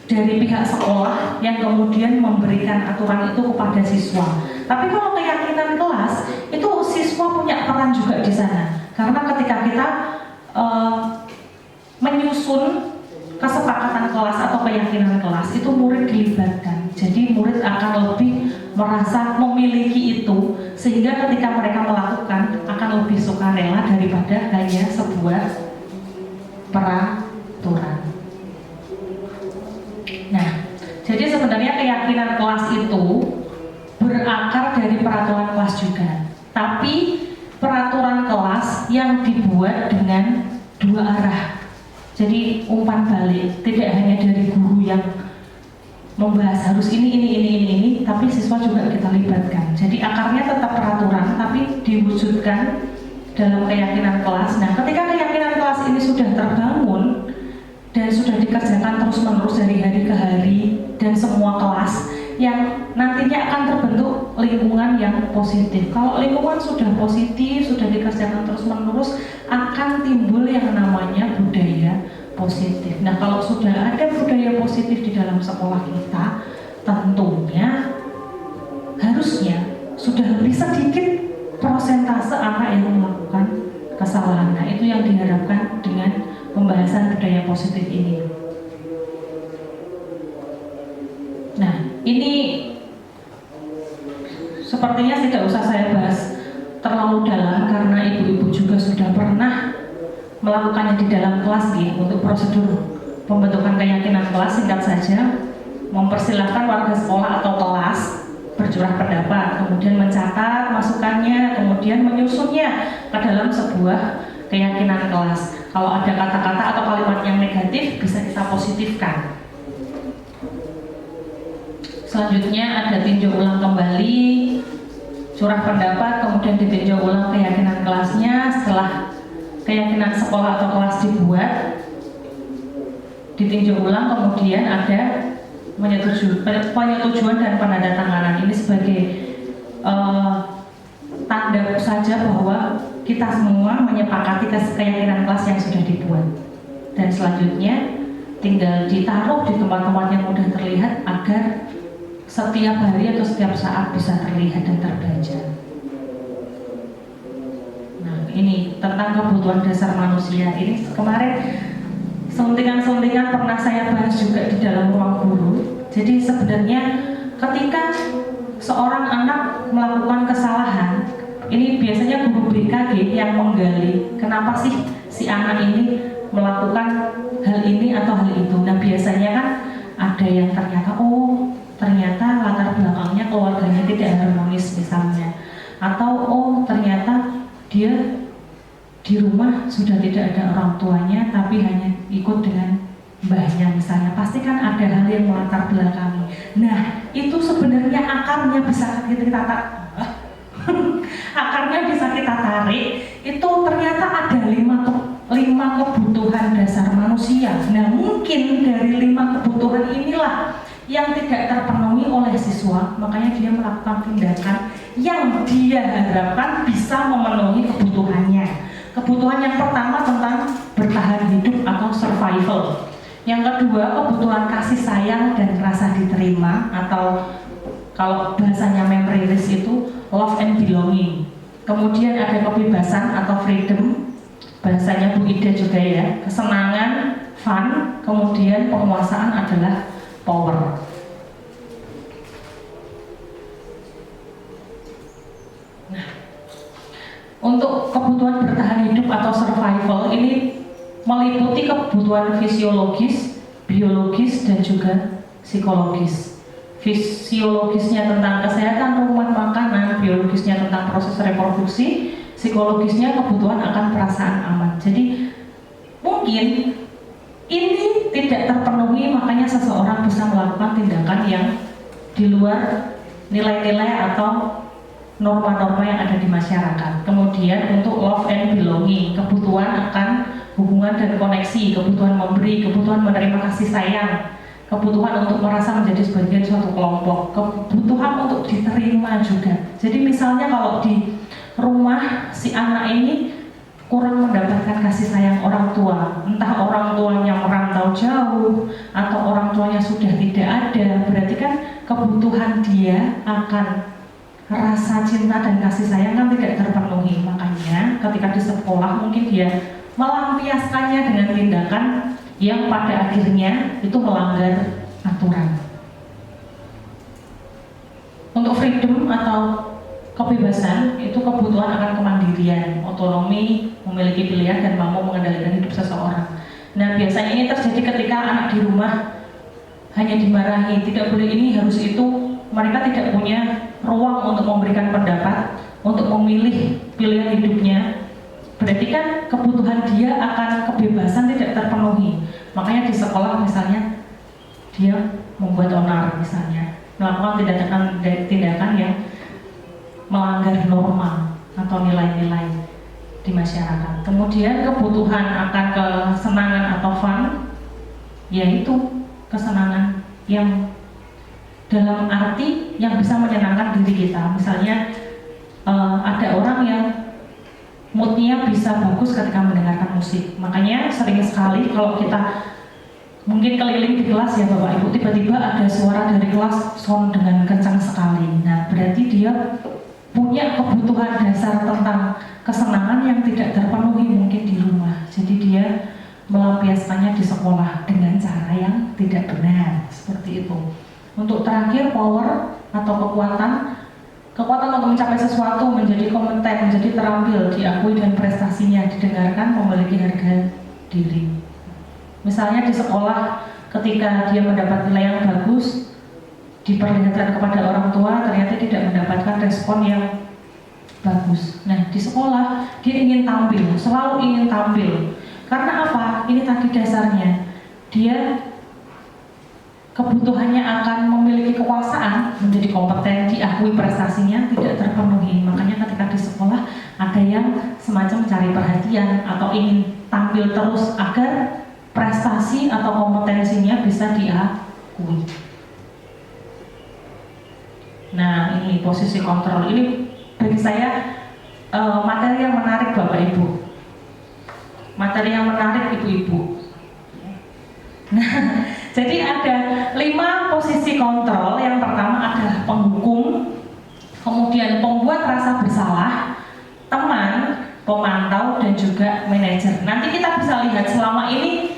dari pihak sekolah yang kemudian memberikan aturan itu kepada siswa. Tapi kalau keyakinan kelas itu siswa punya peran juga di sana, karena ketika kita menyusun kesepakatan kelas atau keyakinan kelas itu murid dilibatkan. Jadi murid akan lebih merasa memiliki itu sehingga ketika mereka melakukan akan lebih sukarela daripada hanya sebuah peraturan. Nah, jadi sebenarnya keyakinan kelas itu berakar dari peraturan kelas juga. Tapi peraturan kelas yang dibuat dengan dua arah. Jadi umpan balik, tidak hanya dari guru yang membahas harus ini, tapi siswa juga kita libatkan. Jadi akarnya tetap peraturan, tapi diwujudkan dalam keyakinan kelas. Nah, ketika keyakinan kelas ini sudah terbangun dan sudah dikerjakan terus-menerus dari hari ke hari dan semua kelas, yang nantinya akan terbentuk lingkungan yang positif. Kalau lingkungan sudah positif, sudah dikerjakan terus-menerus, akan timbul yang namanya budaya positif. Nah, kalau sudah ada budaya positif di dalam sekolah kita, tentunya harusnya sudah lebih sedikit persentase anak yang melakukan kesalahan. Nah, itu yang diharapkan dengan pembahasan budaya positif ini. Nah, ini sepertinya tidak usah saya bahas terlalu dalam karena ibu-ibu juga sudah pernah melakukannya di dalam kelas ya. Untuk prosedur pembentukan keyakinan kelas singkat saja, mempersilahkan warga sekolah atau kelas bercurah pendapat, kemudian mencatat masukannya, kemudian menyusunnya ke dalam sebuah keyakinan kelas. Kalau ada kata-kata atau kalimat yang negatif bisa kita positifkan. Selanjutnya ada tinjau ulang kembali, curah pendapat, kemudian ditinjau ulang keyakinan kelasnya. Setelah keyakinan sekolah atau kelas dibuat, ditinjau ulang, kemudian ada penyetujuan dan penandatanganan. Ini sebagai tanda saja bahwa kita semua menyepakati keyakinan kelas yang sudah dibuat. Dan selanjutnya tinggal ditaruh di tempat-tempat yang mudah terlihat agar setiap hari atau setiap saat bisa terlihat dan terbaca. Nah, ini tentang kebutuhan dasar manusia. Ini kemarin selentingan-selentingan pernah saya bahas juga di dalam ruang guru. Jadi sebenarnya ketika seorang anak melakukan kesalahan, ini biasanya guru BKG yang menggali kenapa sih si anak ini melakukan hal ini atau hal itu. Nah, biasanya kan ada yang ternyata latar belakangnya keluarganya tidak harmonis misalnya, atau ternyata dia di rumah sudah tidak ada orang tuanya tapi hanya ikut dengan mbahnya misalnya. Pasti kan ada hal yang melatar belakangi. Nah, itu sebenarnya akarnya bisa kita tarik. Itu ternyata ada lima kebutuhan dasar manusia. Nah, mungkin dari 5 kebutuhan inilah yang tidak terpenuhi oleh siswa, makanya dia melakukan tindakan yang dia harapkan bisa memenuhi kebutuhannya. Kebutuhan yang pertama tentang bertahan hidup atau survival. Yang kedua, kebutuhan kasih sayang dan rasa diterima, atau kalau bahasanya memory list itu love and belonging. Kemudian ada kebebasan atau freedom, bahasanya Bu Ida juga ya, kesenangan, fun, kemudian penguasaan adalah power. Nah, untuk kebutuhan bertahan hidup atau survival ini meliputi kebutuhan fisiologis, biologis, dan juga psikologis. Fisiologisnya tentang kesehatan rumah makanan, biologisnya tentang proses reproduksi, psikologisnya kebutuhan akan perasaan aman. Jadi mungkin ini tidak terpenuhi, makanya seseorang bisa melakukan tindakan yang di luar nilai-nilai atau norma-norma yang ada di masyarakat. Kemudian untuk love and belonging, kebutuhan akan hubungan dan koneksi, kebutuhan memberi, kebutuhan menerima kasih sayang, kebutuhan untuk merasa menjadi sebagian suatu kelompok, kebutuhan untuk diterima juga. Jadi misalnya kalau di rumah si anak ini kurang mendapatkan kasih sayang orang tua, entah orang tuanya merantau jauh atau orang tuanya sudah tidak ada, berarti kan kebutuhan dia akan rasa cinta dan kasih sayang kan tidak terpenuhi. Makanya ketika di sekolah mungkin dia melampiaskannya dengan tindakan yang pada akhirnya itu melanggar aturan. Untuk freedom atau kebebasan itu kebutuhan akan kemandirian, otonomi, memiliki pilihan dan mampu mengendalikan hidup seseorang. Nah, biasanya ini terjadi ketika anak di rumah hanya dimarahi, tidak boleh ini, harus itu. Mereka tidak punya ruang untuk memberikan pendapat, untuk memilih pilihan hidupnya. Berarti kan kebutuhan dia akan kebebasan tidak terpenuhi. Makanya di sekolah misalnya dia membuat onar misalnya, melakukan tindakan yang melanggar norma atau nilai-nilai di masyarakat. Kemudian kebutuhan akan kesenangan atau fun, yaitu kesenangan yang dalam arti yang bisa menyenangkan diri kita. Misalnya ada orang yang moodnya bisa bagus ketika mendengarkan musik. Makanya sering sekali kalau kita mungkin keliling di kelas ya Bapak Ibu, tiba-tiba ada suara dari kelas sound dengan kencang sekali. Nah, berarti dia punya kebutuhan dasar tentang kesenangan yang tidak terpenuhi mungkin di rumah. Jadi dia melampiaskannya di sekolah dengan cara yang tidak benar, seperti itu. Untuk terakhir, power atau kekuatan untuk mencapai sesuatu, menjadi kompeten, menjadi terampil, diakui dan prestasinya didengarkan, memiliki harga diri. Misalnya di sekolah, ketika dia mendapat nilai yang bagus, diperlihatkan kepada orang tua, ternyata tidak mendapatkan respon yang bagus. Nah, di sekolah dia ingin tampil, selalu ingin tampil. Karena apa? Ini tadi dasarnya. Dia kebutuhannya akan memiliki kekuasaan, menjadi kompeten, diakui prestasinya tidak terpenuhi. Makanya ketika di sekolah ada yang semacam cari perhatian atau ingin tampil terus agar prestasi atau kompetensinya bisa diakui. Nah, ini posisi kontrol. Ini bagi saya materi yang menarik Bapak Ibu. Materi yang menarik Ibu-ibu. Nah, jadi ada 5 posisi kontrol. Yang pertama adalah penghukum, kemudian pembuat rasa bersalah, teman, pemantau, dan juga manajer. Nanti kita bisa lihat selama ini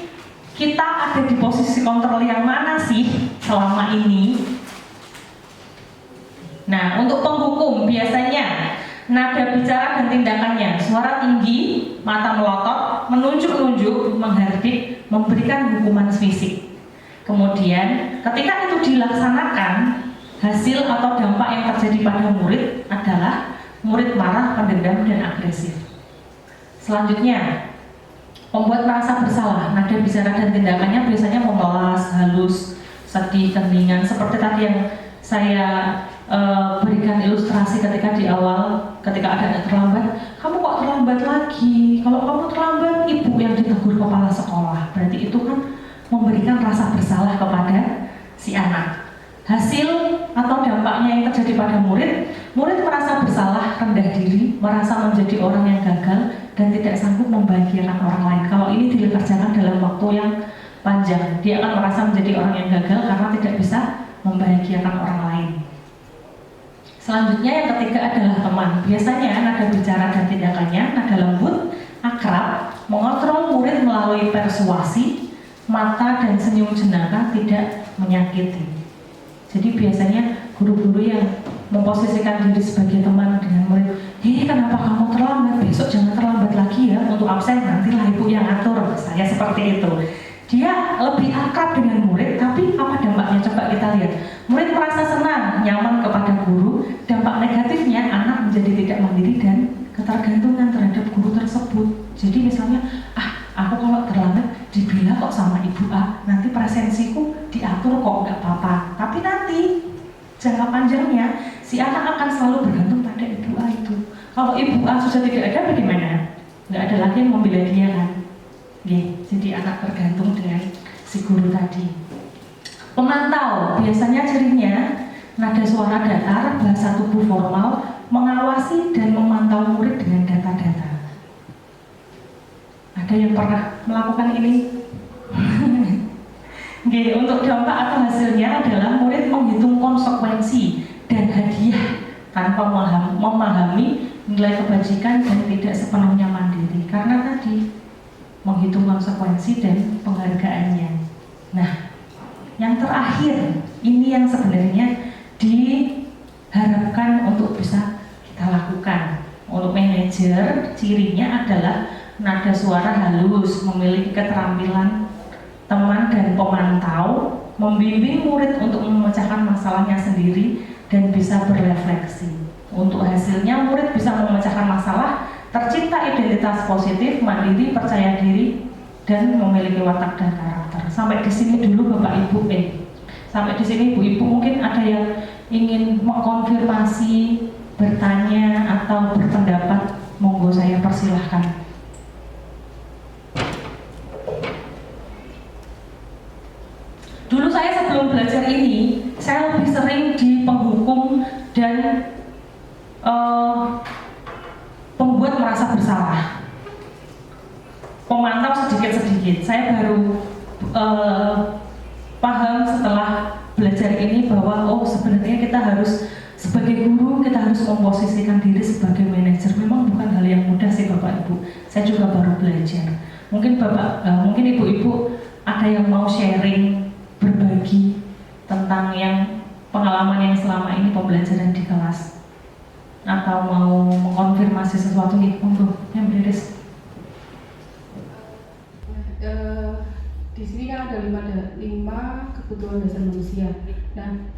kita ada di posisi kontrol yang mana sih selama ini. Nah, untuk penghukum biasanya nada bicara dan tindakannya suara tinggi, mata melotot, menunjuk-nunjuk, menghardik, memberikan hukuman fisik. Kemudian ketika itu dilaksanakan, hasil atau dampak yang terjadi pada murid adalah murid marah, pendendam, dan agresif. Selanjutnya, pembuat merasa bersalah. Nada bicara dan tindakannya biasanya memelas, halus, sedih, keningan. Seperti tadi yang saya berikan ilustrasi ketika di awal, ketika ada yang terlambat. Kamu kok terlambat lagi? Kalau kamu terlambat, ibu yang ditegur kepala sekolah. Berarti itu kan memberikan rasa bersalah kepada si anak. Hasil atau dampaknya yang terjadi pada murid merasa bersalah, rendah diri, merasa menjadi orang yang gagal, dan tidak sanggup membahagiakan orang lain. Kalau ini dikerjakan dalam waktu yang panjang, dia akan merasa menjadi orang yang gagal karena tidak bisa membahagiakan orang lain. Selanjutnya yang ketiga adalah teman. Biasanya nada bicara dan tindakannya nada lembut, akrab, mengontrol murid melalui persuasi, mata dan senyum jenaka, tidak menyakiti. Jadi biasanya guru-guru yang memposisikan diri sebagai teman dengan murid, kenapa kamu terlambat? Besok jangan terlambat lagi ya untuk absen, nantilah ibu yang atur. Saya seperti itu. Dia lebih akrab dengan murid, tapi apa dampaknya? Coba kita lihat. Murid merasa senang, nyaman kepada guru. Dampak negatifnya, anak menjadi tidak mandiri dan ketergantungan terhadap guru tersebut. Jadi misalnya, aku kalau terlambat dibilang kok sama ibu A, nanti presensiku diatur kok, nggak apa-apa. Tapi nanti jangka panjangnya si anak akan selalu bergantung pada ibu A itu. Kalau ibu A sudah tidak ada, bagaimana? Nggak ada lagi yang membela dia kan? Jadi anak tergantung dengan si guru tadi. Pemantau biasanya cirinya nada suara datar, bahasa tubuh formal, mengawasi dan memantau murid dengan data-data. Ada yang pernah melakukan ini? Untuk dampak atau hasilnya adalah murid menghitung konsekuensi dan hadiah tanpa memahami nilai kebajikan dan tidak sepenuhnya mandiri karena tadi menghitung konsekuensi dan penghargaannya. Nah, yang terakhir ini yang sebenarnya diharapkan untuk bisa kita lakukan. Untuk manajer, cirinya adalah nada suara halus, memiliki keterampilan teman dan pemantau, membimbing murid untuk memecahkan masalahnya sendiri dan bisa berefleksi. Untuk hasilnya, murid bisa memecahkan masalah, tercipta identitas positif, mandiri, percaya diri, dan memiliki watak dan karakter. Sampai di sini dulu Bapak Ibu. Sampai di sini Ibu-ibu mungkin ada yang ingin mengkonfirmasi, bertanya atau berpendapat, monggo saya persilahkan. Dulu saya sebelum belajar ini, saya lebih sering di penghukum dan pembuat merasa bersalah. Pemantau sedikit-sedikit. Saya baru paham setelah belajar ini bahwa sebenarnya kita harus sebagai guru, kita harus memposisikan diri sebagai manajer. Memang bukan hal yang mudah sih Bapak Ibu. Saya juga baru belajar. Mungkin ibu-ibu ada yang mau sharing, berbagi tentang yang pengalaman yang selama ini pembelajaran di kelas, atau mau mengkonfirmasi sesuatu monggo yang beres. Di sini kan ada 5 kebutuhan dasar manusia. Nah,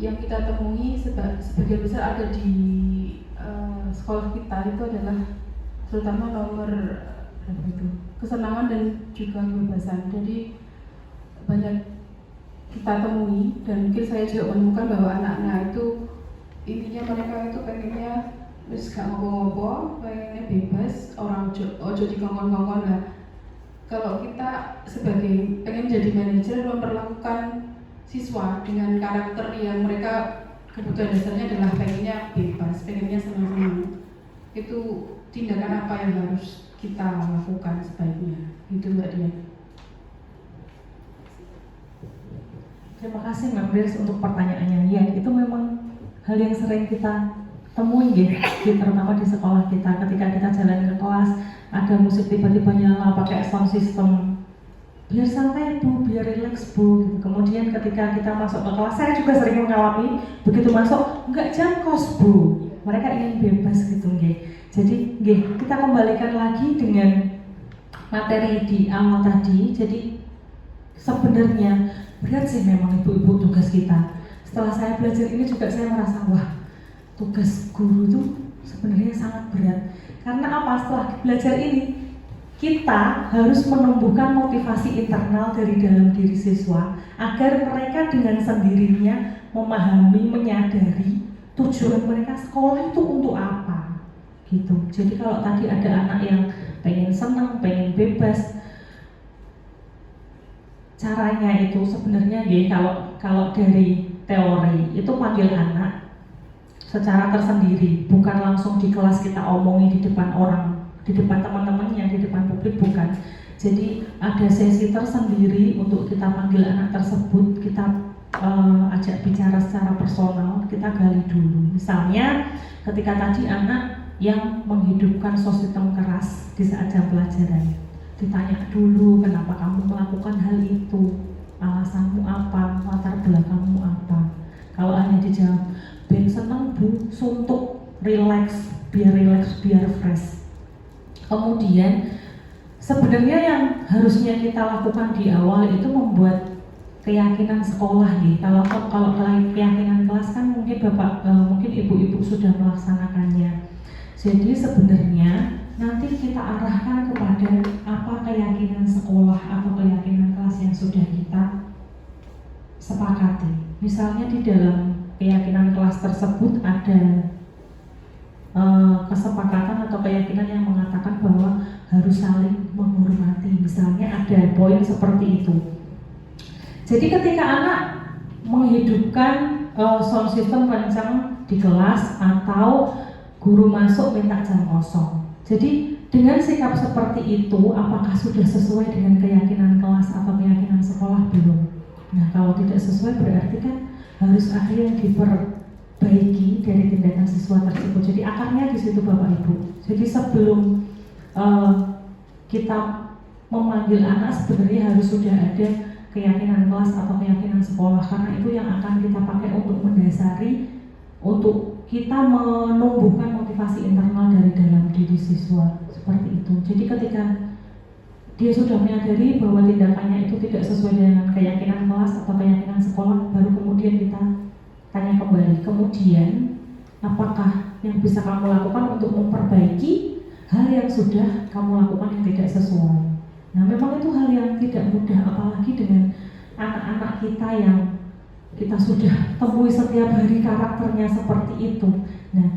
yang kita temui sebagian besar ada di sekolah kita itu adalah terutama nomor kesenangan dan juga kebebasan. Jadi banyak kita temui dan mungkin saya juga menemukan bahwa anak-anak itu intinya mereka itu pengennya wis gak ngopo-ngopo, pengennya bebas, orang ojo dikongkon-kongkon lah. Kalau kita sebagai pengen jadi manajer memperlakukan siswa dengan karakter yang mereka kebutuhan dasarnya adalah pengennya bebas, pengennya senang-senang. Itu tindakan apa yang harus kita lakukan sebaiknya? Itu Mbak Dia. Terima kasih Mbak Grace untuk pertanyaannya. Ya, itu memang hal yang sering kita temui ya, terutama di sekolah kita. Ketika kita jalan ke kelas, ada musik tiba-tiba nyala pakai sound system. Biar santai Bu, biar relax Bu. Gitu. Kemudian ketika kita masuk ke kelas, saya juga sering mengalami begitu masuk, enggak jam kos Bu. Mereka ingin bebas gitu nggih. Jadi nggih, kita kembalikan lagi dengan materi di awal tadi. Jadi sebenarnya berat sih memang ibu-ibu tugas kita. Setelah saya belajar ini juga saya merasa wah, tugas guru itu sebenarnya sangat berat. Karena apa? Setelah belajar ini kita harus menumbuhkan motivasi internal dari dalam diri siswa agar mereka dengan sendirinya memahami, menyadari tujuan mereka sekolah itu untuk apa gitu. Jadi kalau tadi ada anak yang pengen senang, pengen bebas, caranya itu sebenarnya ya kalau dari teori itu panggil anak secara tersendiri, bukan langsung di kelas kita omongin di depan orang, di depan teman-temannya, di depan publik, bukan. Jadi ada sesi tersendiri untuk kita panggil anak tersebut, kita ajak bicara secara personal, kita gali dulu. Misalnya ketika tadi anak yang menghidupkan sositem keras di saat jam pelajaran, ditanya dulu kenapa kamu melakukan hal itu, alasanmu apa, latar belakangmu apa. Kalau hanya dijawab ben seneng Bu, suntuk, relax, biar fresh. Kemudian sebenarnya yang harusnya kita lakukan di awal itu membuat keyakinan sekolah nih. Kalau keyakinan kelas kan mungkin mungkin ibu-ibu sudah melaksanakannya. Jadi sebenarnya nanti kita arahkan kepada apa keyakinan sekolah atau keyakinan kelas yang sudah kita sepakati. Misalnya di dalam keyakinan kelas tersebut ada kesepakatan atau keyakinan yang mengatakan bahwa harus saling menghormati. Misalnya ada poin seperti itu. Jadi ketika anak menghidupkan sound system kencang di kelas atau guru masuk minta jam kosong. Jadi dengan sikap seperti itu, apakah sudah sesuai dengan keyakinan kelas atau keyakinan sekolah? Belum. Nah, kalau tidak sesuai berarti kan harus ada yang diperbaiki dari tindakan siswa tersebut. Jadi akarnya di situ Bapak Ibu. Jadi sebelum kita memanggil anak sebenarnya harus sudah ada keyakinan kelas atau keyakinan sekolah, karena itu yang akan kita pakai untuk mendasari, untuk kita menumbuhkan motivasi internal dari dalam diri siswa seperti itu. Jadi ketika dia sudah menyadari bahwa tindakannya itu tidak sesuai dengan keyakinan kelas atau keyakinan sekolah, baru kemudian kita tanya kembali, kemudian apakah yang bisa kamu lakukan untuk memperbaiki hal yang sudah kamu lakukan yang tidak sesuai. Nah, memang itu hal yang tidak mudah, apalagi dengan anak-anak kita yang kita sudah temui setiap hari karakternya seperti itu. Nah,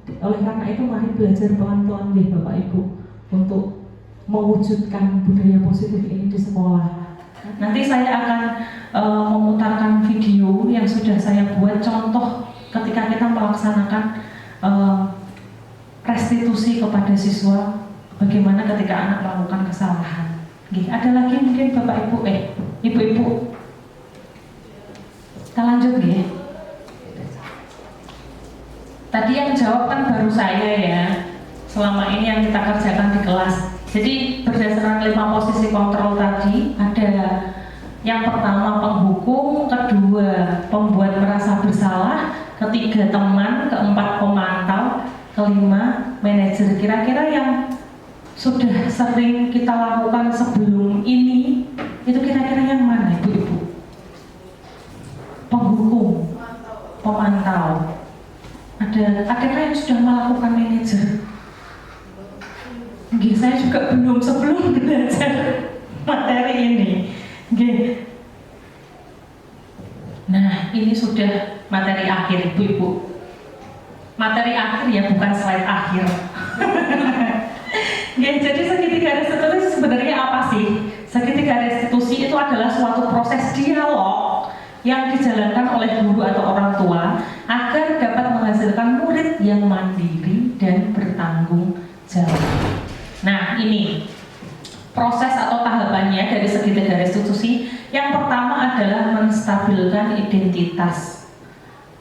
oleh karena itu mari belajar pelan-pelan deh Bapak Ibu untuk mewujudkan budaya positif ini di sekolah. Nanti saya akan memutarkan video yang sudah saya buat contoh ketika kita melaksanakan restitusi kepada siswa, bagaimana ketika anak melakukan kesalahan. Ada lagi mungkin Bapak Ibu, Ibu-ibu. Kita lanjut ya. Tadi yang jawab kan baru saya ya. Selama ini yang kita kerjakan di kelas. Jadi berdasarkan 5 posisi kontrol tadi, ada yang pertama penghukum, kedua pembuat merasa bersalah, ketiga teman, keempat pemantau, kelima manajer. Kira-kira yang sudah sering kita lakukan sebelum ini, itu kira-kira yang mana Ibu-ibu? Penghukum, pemantau. Adakah yang sudah melakukan manajer? Saya juga belum sebelum belajar materi ini. Nah, ini sudah materi akhir Ibu-ibu. Materi akhir ya, bukan slide akhir. Jadi segitiga restitusi sebenarnya apa sih? Segitiga restitusi itu adalah suatu proses dialog yang dijalankan oleh guru atau orang tua yang mandiri dan bertanggung jawab. Nah, ini proses atau tahapannya dari segitiga restitusi. Yang pertama adalah menstabilkan identitas.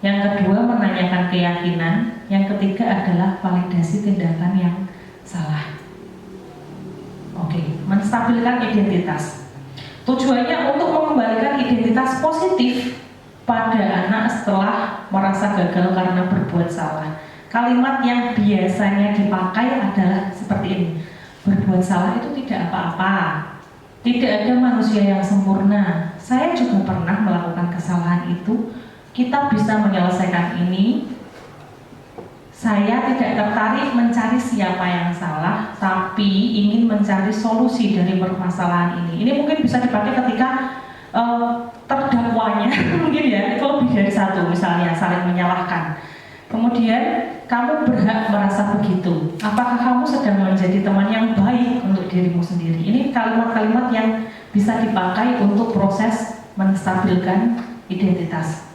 Yang kedua menanyakan keyakinan. Yang ketiga adalah validasi tindakan yang salah. Oke, menstabilkan identitas. Tujuannya untuk mengembalikan identitas positif pada anak setelah merasa gagal karena berbuat salah. Kalimat yang biasanya dipakai adalah seperti ini. Berbuat salah itu tidak apa-apa. Tidak ada manusia yang sempurna. Saya juga pernah melakukan kesalahan itu. Kita bisa menyelesaikan ini. Saya tidak tertarik mencari siapa yang salah, tapi ingin mencari solusi dari permasalahan ini. Ini mungkin bisa dipakai ketika terdakwanya mungkin ya, itu lebih dari satu, misalnya saling menyalahkan. Kemudian kamu berhak merasa begitu. Apakah kamu sedang menjadi teman yang baik untuk dirimu sendiri? Ini kalimat-kalimat yang bisa dipakai untuk proses menstabilkan identitas.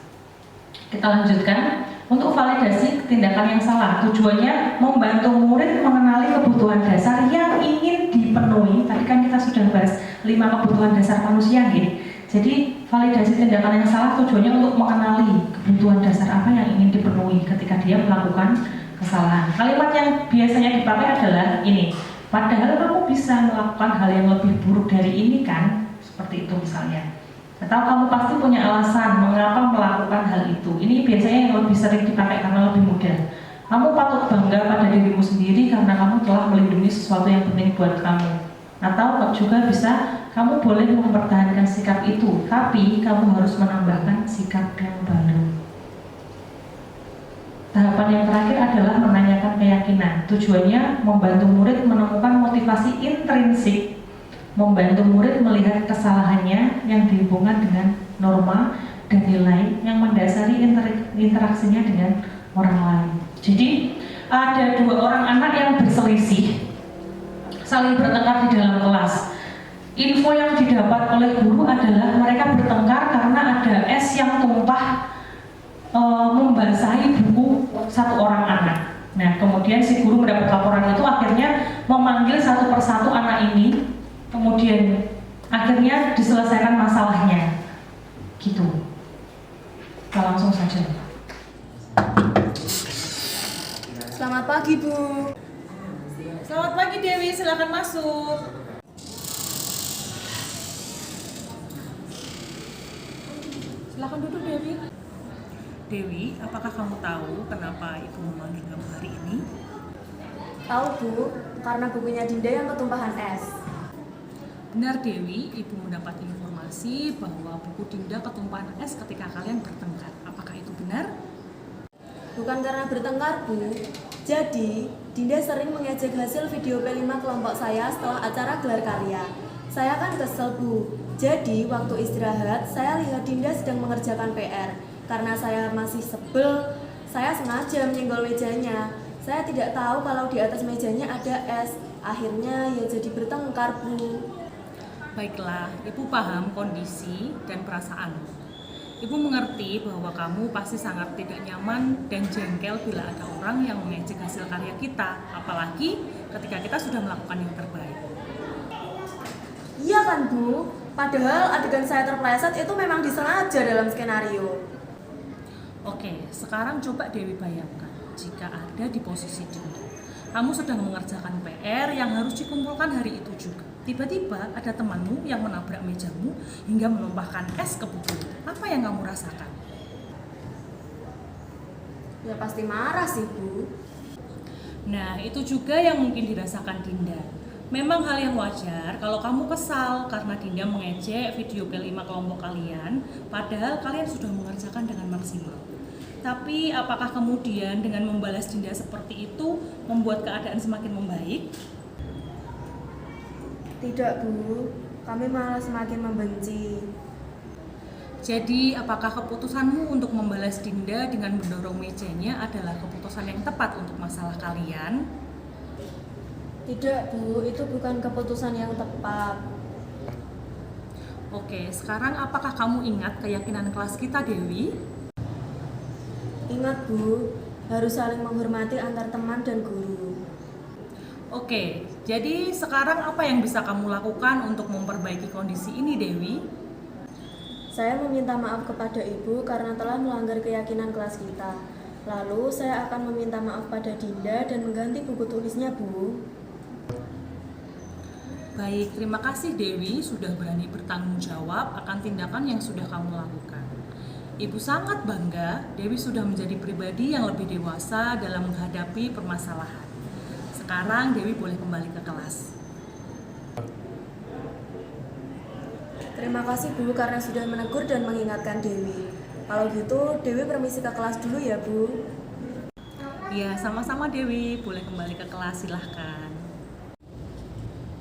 Kita lanjutkan. Untuk validasi tindakan yang salah, tujuannya membantu murid mengenali kebutuhan dasar yang ingin dipenuhi. Tadi kan kita sudah bahas 5 kebutuhan dasar manusia gitu. Jadi validasi tindakan yang salah tujuannya untuk mengenali kebutuhan dasar apa yang ingin dipenuhi ketika dia melakukan kesalahan. Kalimat yang biasanya dipakai adalah ini. Padahal kamu bisa melakukan hal yang lebih buruk dari ini kan? Seperti itu misalnya. Atau kamu pasti punya alasan mengapa melakukan hal itu. Ini biasanya yang lebih sering dipakai karena lebih mudah. Kamu patut bangga pada dirimu sendiri karena kamu telah melindungi sesuatu yang penting buat kamu. Atau juga bisa, kamu boleh mempertahankan sikap itu, tapi kamu harus menambahkan sikap yang baru. Tahapan yang terakhir adalah menanyakan keyakinan. Tujuannya membantu murid menemukan motivasi intrinsik, membantu murid melihat kesalahannya yang dihubungkan dengan norma dan nilai yang mendasari interaksinya dengan orang lain. Jadi ada 2 orang anak yang berselisih, saling bertengkar di dalam kelas. Info yang didapat oleh guru adalah mereka bertengkar karena ada es yang tumpah membasahi buku satu orang anak. Nah, kemudian si guru mendapat laporan itu, akhirnya memanggil satu persatu anak ini. Kemudian akhirnya diselesaikan masalahnya gitu. Kita langsung saja. Selamat pagi, Bu. Selamat pagi Dewi, silakan masuk. Silakan duduk Dewi. Dewi, apakah kamu tahu kenapa ibu memanggil kamu hari ini? Tahu, Bu, karena bukunya Dinda yang ketumpahan es. Benar Dewi, ibu mendapat informasi bahwa buku Dinda ketumpahan es ketika kalian bertengkar. Apakah itu benar? Bukan karena bertengkar, Bu. Jadi, Dinda sering mengejek hasil video P5 kelompok saya setelah acara gelar karya. Saya kan kesel, Bu. Jadi, waktu istirahat, saya lihat Dinda sedang mengerjakan PR. Karena saya masih sebel, saya sengaja menyenggol mejanya. Saya tidak tahu kalau di atas mejanya ada es. Akhirnya ya jadi bertengkar, Bu. Baiklah, ibu paham kondisi dan perasaanmu. Ibu mengerti bahwa kamu pasti sangat tidak nyaman dan jengkel bila ada orang yang mengejek hasil karya kita, apalagi ketika kita sudah melakukan yang terbaik. Iya kan, Bu? Padahal adegan saya terpleset itu memang disengaja dalam skenario. Oke, sekarang coba Dewi bayangkan jika ada di posisi Dinda. Kamu sedang mengerjakan PR yang harus dikumpulkan hari itu juga. Tiba-tiba ada temanmu yang menabrak mejamu hingga menumpahkan es ke buku. Apa yang kamu rasakan? Ya pasti marah sih, Bu. Nah, itu juga yang mungkin dirasakan Dinda. Memang hal yang wajar kalau kamu kesal karena Dinda mengejek video P5 kelompok kalian, padahal kalian sudah mengerjakan dengan maksimal. Tapi apakah kemudian dengan membalas Dinda seperti itu membuat keadaan semakin membaik? Tidak, Bu. Kami malah semakin membenci. Jadi, apakah keputusanmu untuk membalas Dinda dengan mendorong mejanya adalah keputusan yang tepat untuk masalah kalian? Tidak, Bu. Itu bukan keputusan yang tepat. Oke, sekarang apakah kamu ingat keyakinan kelas kita, Dewi? Ingat, Bu. harus saling menghormati antar teman dan guru. Oke, jadi sekarang apa yang bisa kamu lakukan untuk memperbaiki kondisi ini, Dewi? Saya meminta maaf kepada Ibu karena telah melanggar keyakinan kelas kita. Lalu saya akan meminta maaf pada Dinda dan mengganti buku tulisnya, Bu. Baik, terima kasih Dewi sudah berani bertanggung jawab akan tindakan yang sudah kamu lakukan. Ibu sangat bangga Dewi sudah menjadi pribadi yang lebih dewasa dalam menghadapi permasalahan. Sekarang Dewi boleh kembali ke kelas. Terima kasih Bu karena sudah menegur dan mengingatkan Dewi. Kalau gitu Dewi permisi ke kelas dulu ya Bu. Ya, sama-sama Dewi, boleh kembali ke kelas, silahkan.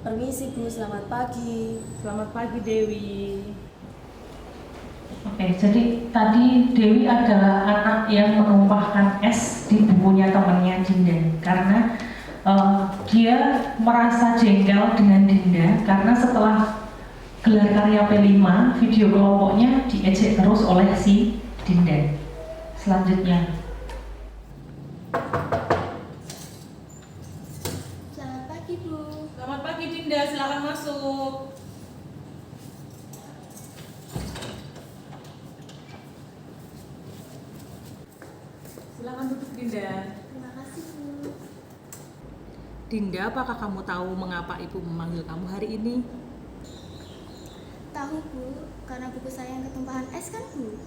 Permisi Bu, selamat pagi. Selamat pagi Dewi. Oke, jadi tadi Dewi adalah anak yang menumpahkan es di bukunya temannya Dinda karena dia merasa jengkel dengan Dinda karena setelah gelar karya P5, video kelompoknya diejek terus oleh si Dinda. Selanjutnya, Selamat pagi Bu. Selamat pagi Dinda, silakan masuk. Silakan duduk Dinda. Terima kasih Bu. Dinda, apakah kamu tahu mengapa ibu memanggil kamu hari ini? Tahu Bu, karena buku saya yang ketumpahan es kan Bu?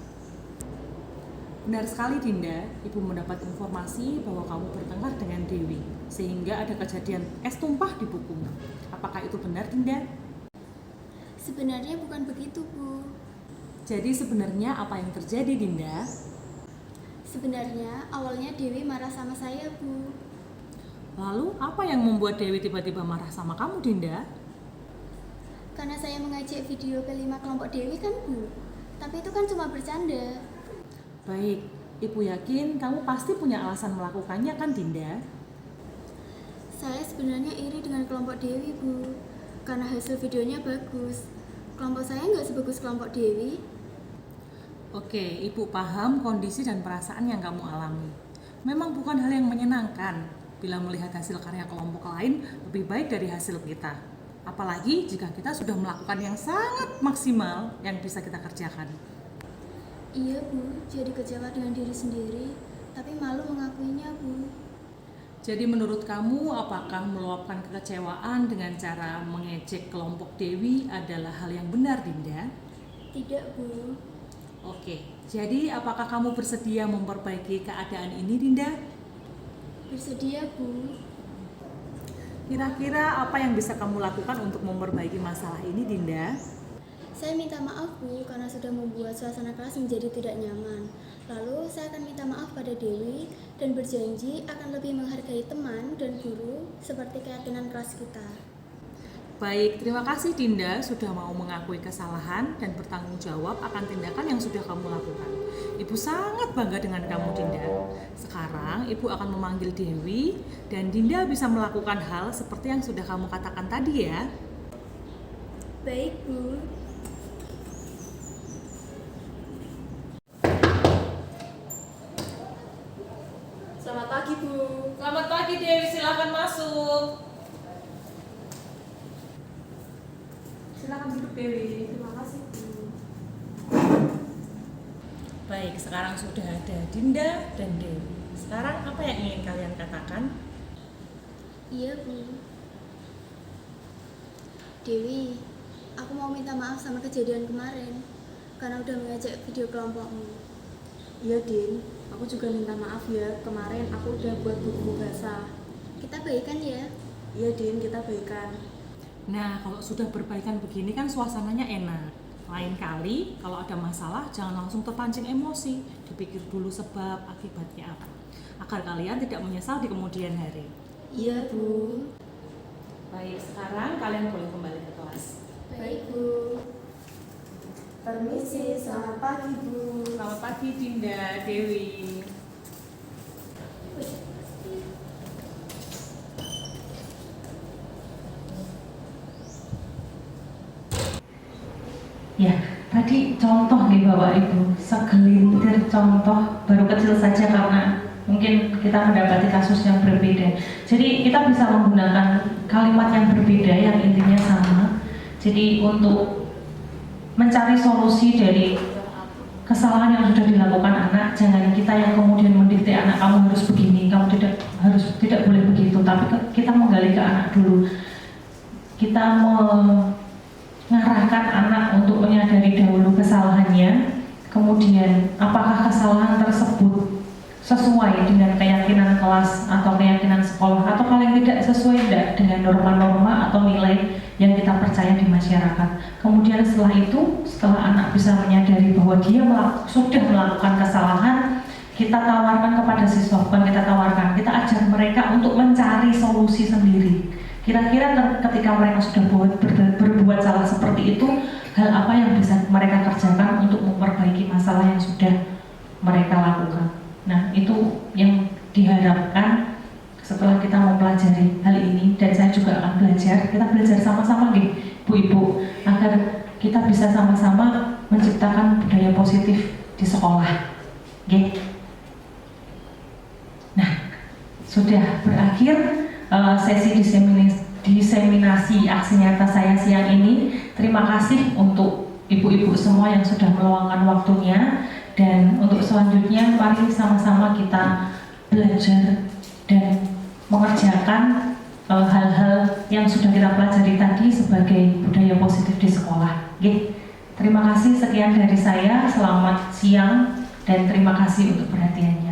Benar sekali Dinda, ibu mendapat informasi bahwa kamu bertengkar dengan Dewi sehingga ada kejadian es tumpah di bukumu. Apakah itu benar Dinda? Sebenarnya bukan begitu Bu. Jadi sebenarnya apa yang terjadi Dinda? Sebenarnya awalnya Dewi marah sama saya Bu. Lalu apa yang membuat Dewi tiba-tiba marah sama kamu Dinda? Karena saya mengajak video P5 kelompok Dewi kan Bu. Tapi itu kan cuma bercanda. Baik, ibu yakin kamu pasti punya alasan melakukannya kan Dinda? Saya sebenarnya iri dengan kelompok Dewi Bu. Karena hasil videonya bagus. Kelompok saya nggak sebagus kelompok Dewi. Oke, ibu paham kondisi dan perasaan yang kamu alami. Memang bukan hal yang menyenangkan bila melihat hasil karya kelompok lain lebih baik dari hasil kita. Apalagi jika kita sudah melakukan yang sangat maksimal yang bisa kita kerjakan. Iya Bu, jadi kecewa dengan diri sendiri. Tapi malu mengakuinya Bu. Jadi menurut kamu apakah meluapkan kekecewaan dengan cara mengejek kelompok Dewi adalah hal yang benar Dinda? Tidak Bu. Oke, jadi apakah kamu bersedia memperbaiki keadaan ini Dinda? Bersedia Bu. Kira-kira apa yang bisa kamu lakukan untuk memperbaiki masalah ini Dinda? Saya minta maaf Bu karena sudah membuat suasana kelas menjadi tidak nyaman. Lalu saya akan minta maaf pada Dewi dan berjanji akan lebih menghargai teman dan guru seperti keyakinan kelas kita. Baik, terima kasih Dinda sudah mau mengakui kesalahan dan bertanggung jawab akan tindakan yang sudah kamu lakukan. Ibu sangat bangga dengan kamu Dinda. Sekarang Ibu akan memanggil Dewi dan Dinda bisa melakukan hal seperti yang sudah kamu katakan tadi ya. Baik Bu. Selamat pagi Bu. Selamat pagi Dewi, silakan masuk. Silakan duduk Dewi. Terima kasih Bu. Baik, sekarang sudah ada Dinda dan Dewi. Sekarang apa yang ingin kalian katakan? Iya Bu. Dewi, aku mau minta maaf sama kejadian kemarin karena udah mengajak video kelompokmu. Iya Din, aku juga minta maaf ya. Kemarin aku udah buat buku bahasa. Kita baikan ya. Iya Din, kita baikan. Nah, kalau sudah berbaikan begini kan suasananya enak. Lain kali kalau ada masalah jangan langsung terpancing emosi, dipikir dulu sebab akibatnya apa, agar kalian tidak menyesal di kemudian hari. Iya Bu. Baik, sekarang kalian boleh kembali ke kelas. Baik Bu. Permisi, selamat pagi Bu. Selamat pagi Dinda, Dewi. ya tadi contoh nih Bapak Ibu, segelintir contoh baru kecil saja karena mungkin kita mendapati kasus yang berbeda. Jadi kita bisa menggunakan kalimat yang berbeda yang intinya sama. Jadi untuk mencari solusi dari kesalahan yang sudah dilakukan anak, jangan kita yang kemudian mendikte anak kamu harus begini, kamu tidak boleh begitu, tapi kita menggali ke anak dulu. Kita mengarahkan anak untuk menyadari dahulu kesalahannya, kemudian apakah kesalahan tersebut sesuai dengan keyakinan kelas atau keyakinan sekolah, atau paling tidak sesuai dengan norma-norma atau nilai yang kita percaya di masyarakat. Kemudian setelah itu, setelah anak bisa menyadari bahwa dia sudah melakukan kesalahan, kita tawarkan kepada siswa, bukan kita tawarkan, kita ajar mereka untuk mencari solusi sendiri. Kira-kira ketika mereka sudah berbuat salah seperti itu, hal apa yang bisa mereka kerjakan untuk memperbaiki masalah yang sudah mereka lakukan. Nah, itu yang diharapkan setelah kita mempelajari hal ini, dan saya juga akan belajar. Kita belajar sama-sama nih, Bu-ibu, agar kita bisa sama-sama menciptakan budaya positif di sekolah. Oke. Nah, sudah berakhir sesi diseminasi aksi nyata saya siang ini. Terima kasih untuk ibu-ibu semua yang sudah meluangkan waktunya. Dan untuk selanjutnya, mari sama-sama kita belajar dan mengerjakan hal-hal yang sudah kita pelajari tadi sebagai budaya positif di sekolah. Oke. Terima kasih, sekian dari saya. Selamat siang dan terima kasih untuk perhatiannya.